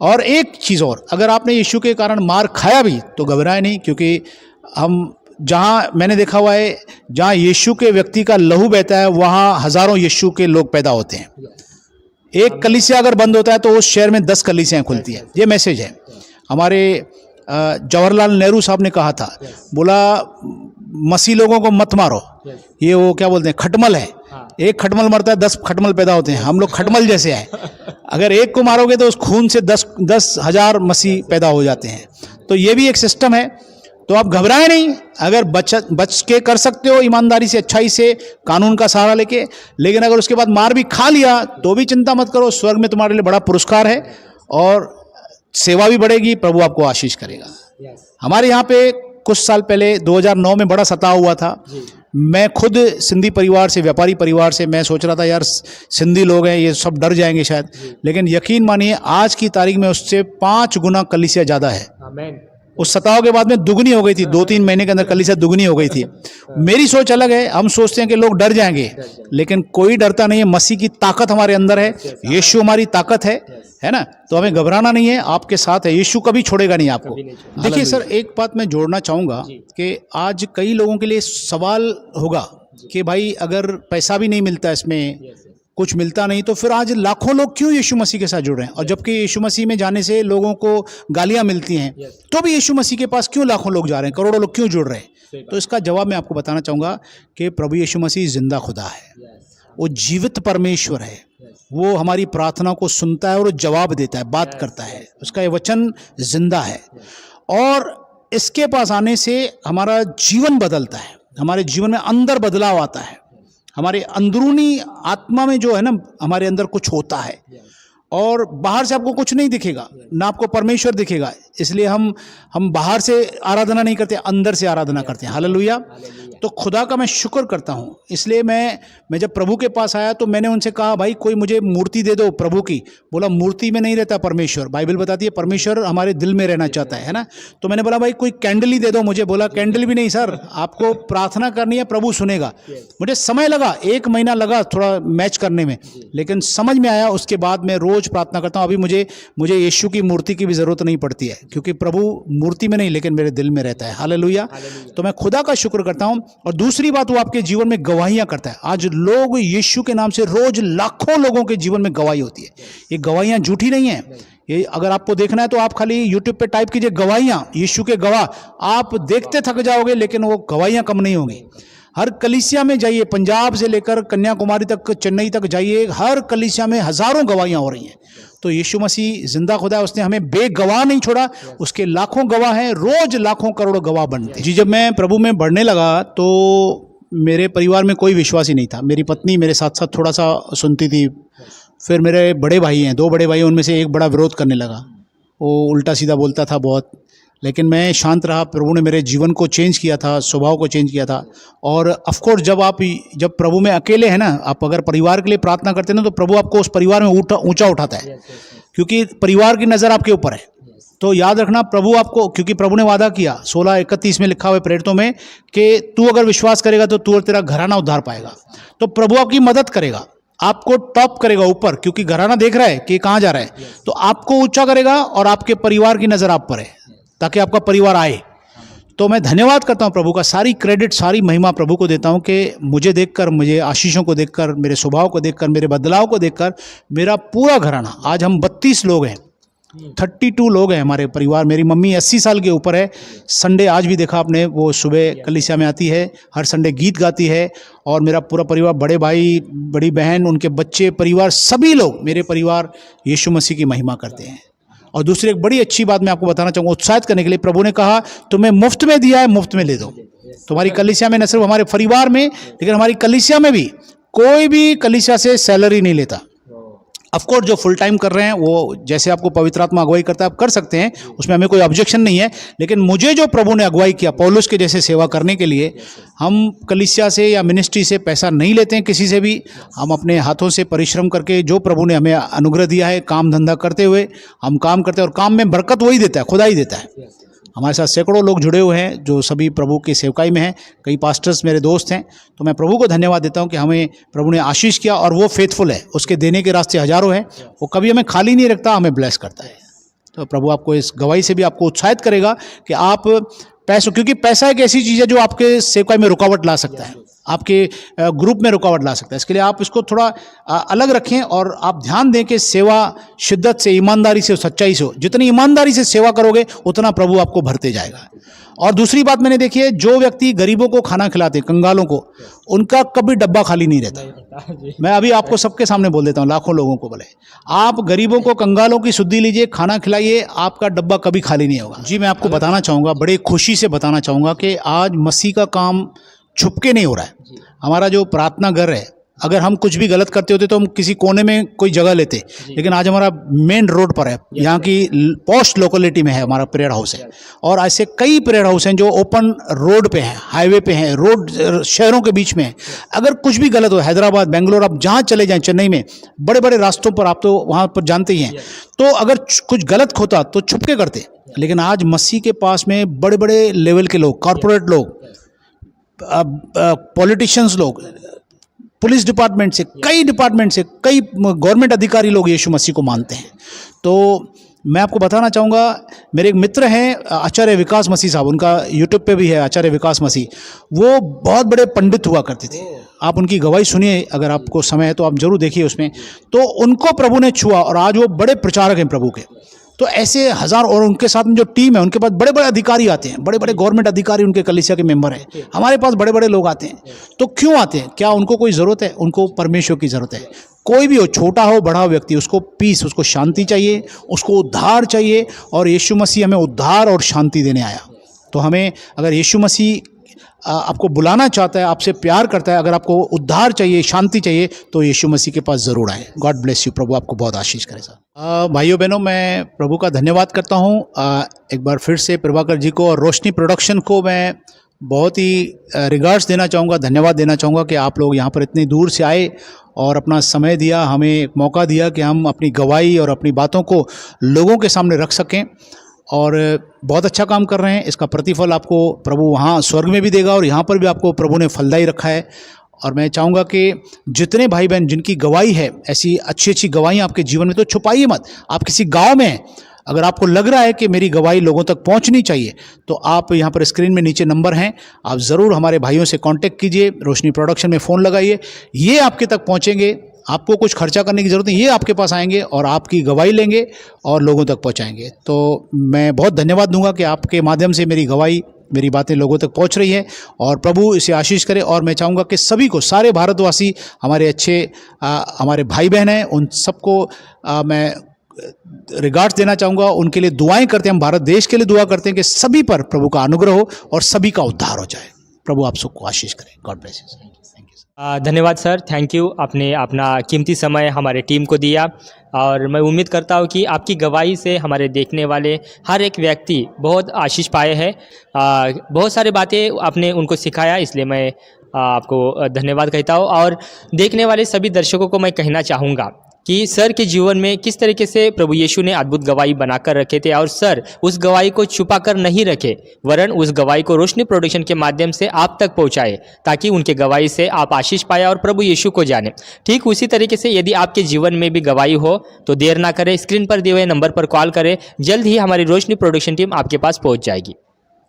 और एक चीज़ और, अगर आपने यीशु के कारण मार खाया भी तो घबराएं नहीं, क्योंकि हम जहाँ मैंने देखा हुआ है, जहाँ यीशु के व्यक्ति का लहू बहता है वहाँ हज़ारों यीशु के लोग पैदा होते हैं। एक कलीसिया अगर बंद होता है तो उस शहर में 10 कलीसियाएँ खुलती हैं। ये मैसेज है। हमारे जवाहरलाल नेहरू साहब ने कहा था, बोला मसीह लोगों को मत मारो, ये वो क्या बोलते हैं, खटमल है। एक खटमल मरता है 10 खटमल पैदा होते हैं। हम लोग खटमल जैसे हैं। अगर एक को मारोगे तो उस खून से 10,000 मसीह पैदा हो जाते हैं। तो ये भी एक सिस्टम है। तो आप घबराएं नहीं। अगर बच के कर सकते हो, ईमानदारी से, अच्छाई से, कानून का सहारा लेके, लेकिन अगर उसके बाद मार भी खा लिया तो भी चिंता मत करो। स्वर्ग में तुम्हारे लिए बड़ा पुरस्कार है और सेवा भी बढ़ेगी, प्रभु आपको आशीष करेगा। हमारे यहाँ पे कुछ साल पहले 2009 में बड़ा सताव हुआ था। मैं खुद सिंधी परिवार से, व्यापारी परिवार से, मैं सोच रहा था यार सिंधी लोग हैं, ये सब डर जाएंगे शायद। लेकिन यकीन मानिए आज की तारीख में उससे 5 गुना कलीसिया ज़्यादा है। आमीन। उस सताव के बाद में दुगनी हो गई थी। 2-3 महीने के अंदर कलीसिया दुगनी हो गई थी। मेरी सोच अलग है। हम सोचते हैं कि लोग डर जाएंगे, लेकिन कोई डरता नहीं है। मसीह की ताकत हमारे अंदर है, यीशु हमारी ताकत है ना। तो हमें घबराना नहीं है, आपके साथ है। यीशु कभी छोड़ेगा नहीं आपको। देखिए सर, एक बात मैं जोड़ना चाहूँगा कि आज कई लोगों के लिए सवाल होगा कि भाई अगर पैसा भी नहीं मिलता, इसमें कुछ मिलता नहीं, तो फिर आज लाखों लोग क्यों यीशु मसीह के साथ जुड़ रहे हैं? और जबकि यीशु मसीह में जाने से लोगों को गालियां मिलती हैं, तो भी यीशु मसीह के पास क्यों लाखों लोग जा रहे हैं, करोड़ों लोग क्यों जुड़ रहे हैं? तो इसका जवाब मैं आपको बताना चाहूँगा कि प्रभु यीशु मसीह जिंदा खुदा है। वो जीवित परमेश्वर है। वो हमारी प्रार्थना को सुनता है और जवाब देता है, बात करता है। उसका ये वचन जिंदा है और इसके पास आने से हमारा जीवन बदलता है। हमारे जीवन में अंदर बदलाव आता है। हमारे अंदरूनी आत्मा में जो है ना, हमारे अंदर कुछ होता है और बाहर से आपको कुछ नहीं दिखेगा, ना आपको परमेश्वर दिखेगा। इसलिए हम बाहर से आराधना नहीं करते, अंदर से आराधना करते हैं। हालेलुया। तो खुदा का मैं शुक्र करता हूँ। इसलिए मैं जब प्रभु के पास आया तो मैंने उनसे कहा, भाई कोई मुझे मूर्ति दे दो प्रभु की। बोला मूर्ति में नहीं रहता परमेश्वर। बाइबल बताती है परमेश्वर हमारे दिल में रहना चाहता है ना। तो मैंने बोला भाई कोई कैंडल ही दे दो मुझे। बोला कैंडल भी नहीं सर, आपको प्रार्थना करनी है, प्रभु सुनेगा। मुझे समय लगा, 1 महीना लगा थोड़ा मैच करने में, लेकिन समझ में आया। उसके बाद मैं रोज प्रार्थना करता हूँ। अभी मुझे यीशु की मूर्ति की भी जरूरत नहीं पड़ती है, क्योंकि प्रभु मूर्ति में नहीं लेकिन मेरे दिल में रहता है। हालेलुया। तो मैं खुदा का शुक्र करता हूँ। और दूसरी बात, वो आपके जीवन में गवाहियां करता है। आज लोग यीशु के नाम से रोज लाखों लोगों के जीवन में गवाही होती है। ये गवाहियां झूठी नहीं है। ये अगर आपको देखना है तो आप खाली यूट्यूब पे टाइप कीजिए गवाहियां, यीशु के गवाह। आप देखते थक जाओगे, लेकिन वो गवाहियां कम नहीं होंगी। हर कलीसिया में जाइए, पंजाब से लेकर कन्याकुमारी तक, चेन्नई तक जाइए, हर कलीसिया में हजारों गवाहियां हो रही हैं। तो यीशु मसीह जिंदा खुदा है। उसने हमें बेगवाह नहीं छोड़ा, उसके लाखों गवाह हैं। रोज लाखों करोड़ों गवाह बनते हैं। जी, जब मैं प्रभु में बढ़ने लगा तो मेरे परिवार में कोई विश्वास ही नहीं था। मेरी पत्नी मेरे साथ साथ थोड़ा सा सुनती थी। फिर मेरे बड़े भाई हैं, 2 बड़े भाई, उनमें से एक बड़ा विरोध करने लगा। वो उल्टा सीधा बोलता था बहुत, लेकिन मैं शांत रहा। प्रभु ने मेरे जीवन को चेंज किया था, स्वभाव को चेंज किया था। और ऑफकोर्स जब प्रभु में अकेले हैं ना, आप अगर परिवार के लिए प्रार्थना करते हैं ना, तो प्रभु आपको उस परिवार में ऊंचा उठाता है, क्योंकि परिवार की नज़र आपके ऊपर है। तो याद रखना, प्रभु आपको, क्योंकि प्रभु ने वादा किया 16:31 में लिखा हुआ है प्रेरितों में कि तू अगर विश्वास करेगा तो तू और तेरा घराना उद्धार पाएगा। तो प्रभु आपकी मदद करेगा, आपको टॉप करेगा ऊपर, क्योंकि घराना देख रहा है कि कहाँ जा रहा है। तो आपको ऊंचा करेगा और आपके परिवार की नज़र आप पर है, ताकि आपका परिवार आए। तो मैं धन्यवाद करता हूं प्रभु का। सारी क्रेडिट, सारी महिमा प्रभु को देता हूं कि मुझे देखकर, मुझे आशीषों को देखकर, मेरे स्वभाव को देखकर, मेरे बदलाव को देखकर मेरा पूरा घराना, आज हम 32 लोग हैं, 32 लोग हैं हमारे परिवार। मेरी मम्मी 80 साल के ऊपर है। संडे आज भी देखा आपने, वो सुबह कलीसिया में आती है, हर संडे गीत गाती है। और मेरा पूरा परिवार, बड़े भाई, बड़ी बहन, उनके बच्चे, परिवार, सभी लोग, मेरे परिवार यीशु मसीह की महिमा करते हैं। और दूसरी एक बड़ी अच्छी बात मैं आपको बताना चाहूँगा, उत्साहित करने के लिए, प्रभु ने कहा तुम्हें मुफ्त में दिया है, मुफ्त में ले दो। तुम्हारी कलीसिया में, न सिर्फ हमारे परिवार में, लेकिन हमारी कलीसिया में भी कोई भी कलीसिया से सैलरी नहीं लेता। ऑफकोर्स जो फुल टाइम कर रहे हैं वो जैसे आपको पवित्र आत्मा अगुवाई करता है आप कर सकते हैं, उसमें हमें कोई ऑब्जेक्शन नहीं है। लेकिन मुझे जो प्रभु ने अगुवाई किया पौलुस के जैसे सेवा करने के लिए, हम कलीसिया से या मिनिस्ट्री से पैसा नहीं लेते हैं किसी से भी। हम अपने हाथों से परिश्रम करके जो प्रभु ने हमें अनुग्रह दिया है, काम धंधा करते हुए हम काम करते हैं, और काम में बरकत वही देता है, खुदा ही देता है। हमारे साथ सैकड़ों लोग जुड़े हुए हैं जो सभी प्रभु की सेवकाई में हैं, कई पास्टर्स मेरे दोस्त हैं। तो मैं प्रभु को धन्यवाद देता हूं कि हमें प्रभु ने आशीष किया, और वो फेथफुल है, उसके देने के रास्ते हजारों हैं, वो कभी हमें खाली नहीं रखता, हमें ब्लेस करता है। तो प्रभु आपको इस गवाही से भी आपको उत्साहित करेगा कि आप पैसों, क्योंकि पैसा एक ऐसी चीज़ है जो आपके सेवकाई में रुकावट ला सकता है, आपके ग्रुप में रुकावट ला सकता है। इसके लिए आप इसको थोड़ा अलग रखें, और आप ध्यान दें कि सेवा शिद्दत से, ईमानदारी से, सच्चाई से हो। जितनी ईमानदारी से सेवा करोगे उतना प्रभु आपको भरते जाएगा। और दूसरी बात मैंने देखी है, जो व्यक्ति गरीबों को खाना खिलाते, कंगालों को, उनका कभी डब्बा खाली नहीं रहता। मैं अभी आपको सबके सामने बोल देता हूँ, लाखों लोगों को बोले, आप गरीबों को, कंगालों की सुधि लीजिए, खाना खिलाइए, आपका डब्बा कभी खाली नहीं होगा। जी, मैं आपको बताना चाहूँगा, बड़े खुशी से बताना चाहूँगा कि आज मसीह का काम छुपके नहीं हो रहा है। हमारा जो प्रार्थना घर है, अगर हम कुछ भी गलत करते होते तो हम किसी कोने में कोई जगह लेते, लेकिन आज हमारा मेन रोड पर है, यहाँ की पोस्ट लोकेलिटी में है हमारा प्रेयर हाउस है। और ऐसे कई प्रेयर हाउस हैं जो ओपन रोड पे हैं, हाईवे पे हैं, रोड शहरों के बीच में है। अगर कुछ भी गलत हो, हैदराबाद, बेंगलोर, आप जहाँ चले जाएं, चेन्नई में बड़े बड़े रास्तों पर, आप तो वहाँ पर जानते ही हैं, तो अगर कुछ गलत होता तो छुपके करते। लेकिन आज मसीह के पास में बड़े बड़े लेवल के लोग, कॉरपोरेट लोग, पॉलिटिशियंस लोग, पुलिस डिपार्टमेंट से, कई डिपार्टमेंट से, कई गवर्नमेंट अधिकारी लोग यीशु मसीह को मानते हैं। तो मैं आपको बताना चाहूँगा, मेरे एक मित्र हैं आचार्य विकास मसीह साहब, उनका यूट्यूब पे भी है आचार्य विकास मसीह, वो बहुत बड़े पंडित हुआ करते थे। आप उनकी गवाही सुनिए, अगर आपको समय है तो आप जरूर देखिए उसमें। तो उनको प्रभु ने छुआ और आज वो बड़े प्रचारक हैं प्रभु के। तो ऐसे हजार, और उनके साथ में जो टीम है, उनके पास बड़े बड़े अधिकारी आते हैं, बड़े बड़े गवर्नमेंट अधिकारी उनके कलीसिया के मेंबर हैं। हमारे पास बड़े बड़े लोग आते हैं। तो क्यों आते हैं? क्या उनको कोई ज़रूरत है? उनको परमेश्वर की ज़रूरत है। कोई भी हो, छोटा हो बड़ा हो व्यक्ति, उसको पीस, उसको शांति चाहिए, उसको उद्धार चाहिए, और यीशु मसीह हमें उद्धार और शांति देने आया। तो हमें, अगर यीशु मसीह आपको बुलाना चाहता है, आपसे प्यार करता है, अगर आपको उद्धार चाहिए, शांति चाहिए, तो यीशु मसीह के पास ज़रूर आए। God bless you. प्रभु आपको बहुत आशीष करे सर। भाइयों बहनों, मैं प्रभु का धन्यवाद करता हूँ एक बार फिर से प्रभाकर जी को, और रोशनी प्रोडक्शन को मैं बहुत ही रिगार्ड्स देना चाहूँगा, धन्यवाद देना चाहूँगा कि आप लोग यहाँ पर इतनी दूर से आए और अपना समय दिया, हमें एक मौका दिया कि हम अपनी गवाही और अपनी बातों को लोगों के सामने रख सकें। और बहुत अच्छा काम कर रहे हैं। इसका प्रतिफल आपको प्रभु वहाँ स्वर्ग में भी देगा, और यहाँ पर भी आपको प्रभु ने फलदायी रखा है। और मैं चाहूँगा कि जितने भाई बहन जिनकी गवाही है, ऐसी अच्छी अच्छी गवाहियाँ आपके जीवन में, तो छुपाइए मत। आप किसी गांव में हैं, अगर आपको लग रहा है कि मेरी गवाही लोगों तक पहुंचनी चाहिए, तो आप यहाँ पर स्क्रीन में नीचे नंबर हैं, आप ज़रूर हमारे भाइयों से कांटेक्ट कीजिए, रोशनी प्रोडक्शन में फ़ोन लगाइए, ये आपके तक पहुँचेंगे। आपको कुछ खर्चा करने की ज़रूरत नहीं, ये आपके पास आएंगे और आपकी गवाही लेंगे और लोगों तक पहुँचाएंगे। तो मैं बहुत धन्यवाद दूंगा कि आपके माध्यम से मेरी गवाही, मेरी बातें लोगों तक पहुंच रही है, और प्रभु इसे आशीष करे। और मैं चाहूँगा कि सभी को, सारे भारतवासी, हमारे अच्छे हमारे भाई बहन हैं, उन सबको मैं रिगार्ड्स देना चाहूँगा, उनके लिए दुआएं करते हैं। हम भारत देश के लिए दुआ करते हैं कि सभी पर प्रभु का अनुग्रह हो और सभी का उद्धार हो जाए। प्रभु आप सबको आशीष करें। God bless you. Thank you. धन्यवाद सर, थैंक यू। आपने अपना कीमती समय हमारे टीम को दिया, और मैं उम्मीद करता हूँ कि आपकी गवाही से हमारे देखने वाले हर एक व्यक्ति बहुत आशीष पाए हैं। बहुत सारी बातें आपने उनको सिखाया, इसलिए मैं आपको धन्यवाद कहता हूँ। और देखने वाले सभी दर्शकों को मैं कहना चाहूँगा कि सर के जीवन में किस तरीके से प्रभु यीशु ने अद्भुत गवाही बनाकर रखे थे, और सर उस गवाही को छुपा कर नहीं रखे, वरन उस गवाही को रोशनी प्रोडक्शन के माध्यम से आप तक पहुंचाए, ताकि उनके गवाही से आप आशीष पाए और प्रभु यीशु को जाने। ठीक उसी तरीके से यदि आपके जीवन में भी गवाही हो तो देर ना करें, स्क्रीन पर दिए हुए नंबर पर कॉल करें। जल्द ही हमारी रोशनी प्रोडक्शन टीम आपके पास पहुँच जाएगी।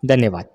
धन्यवाद।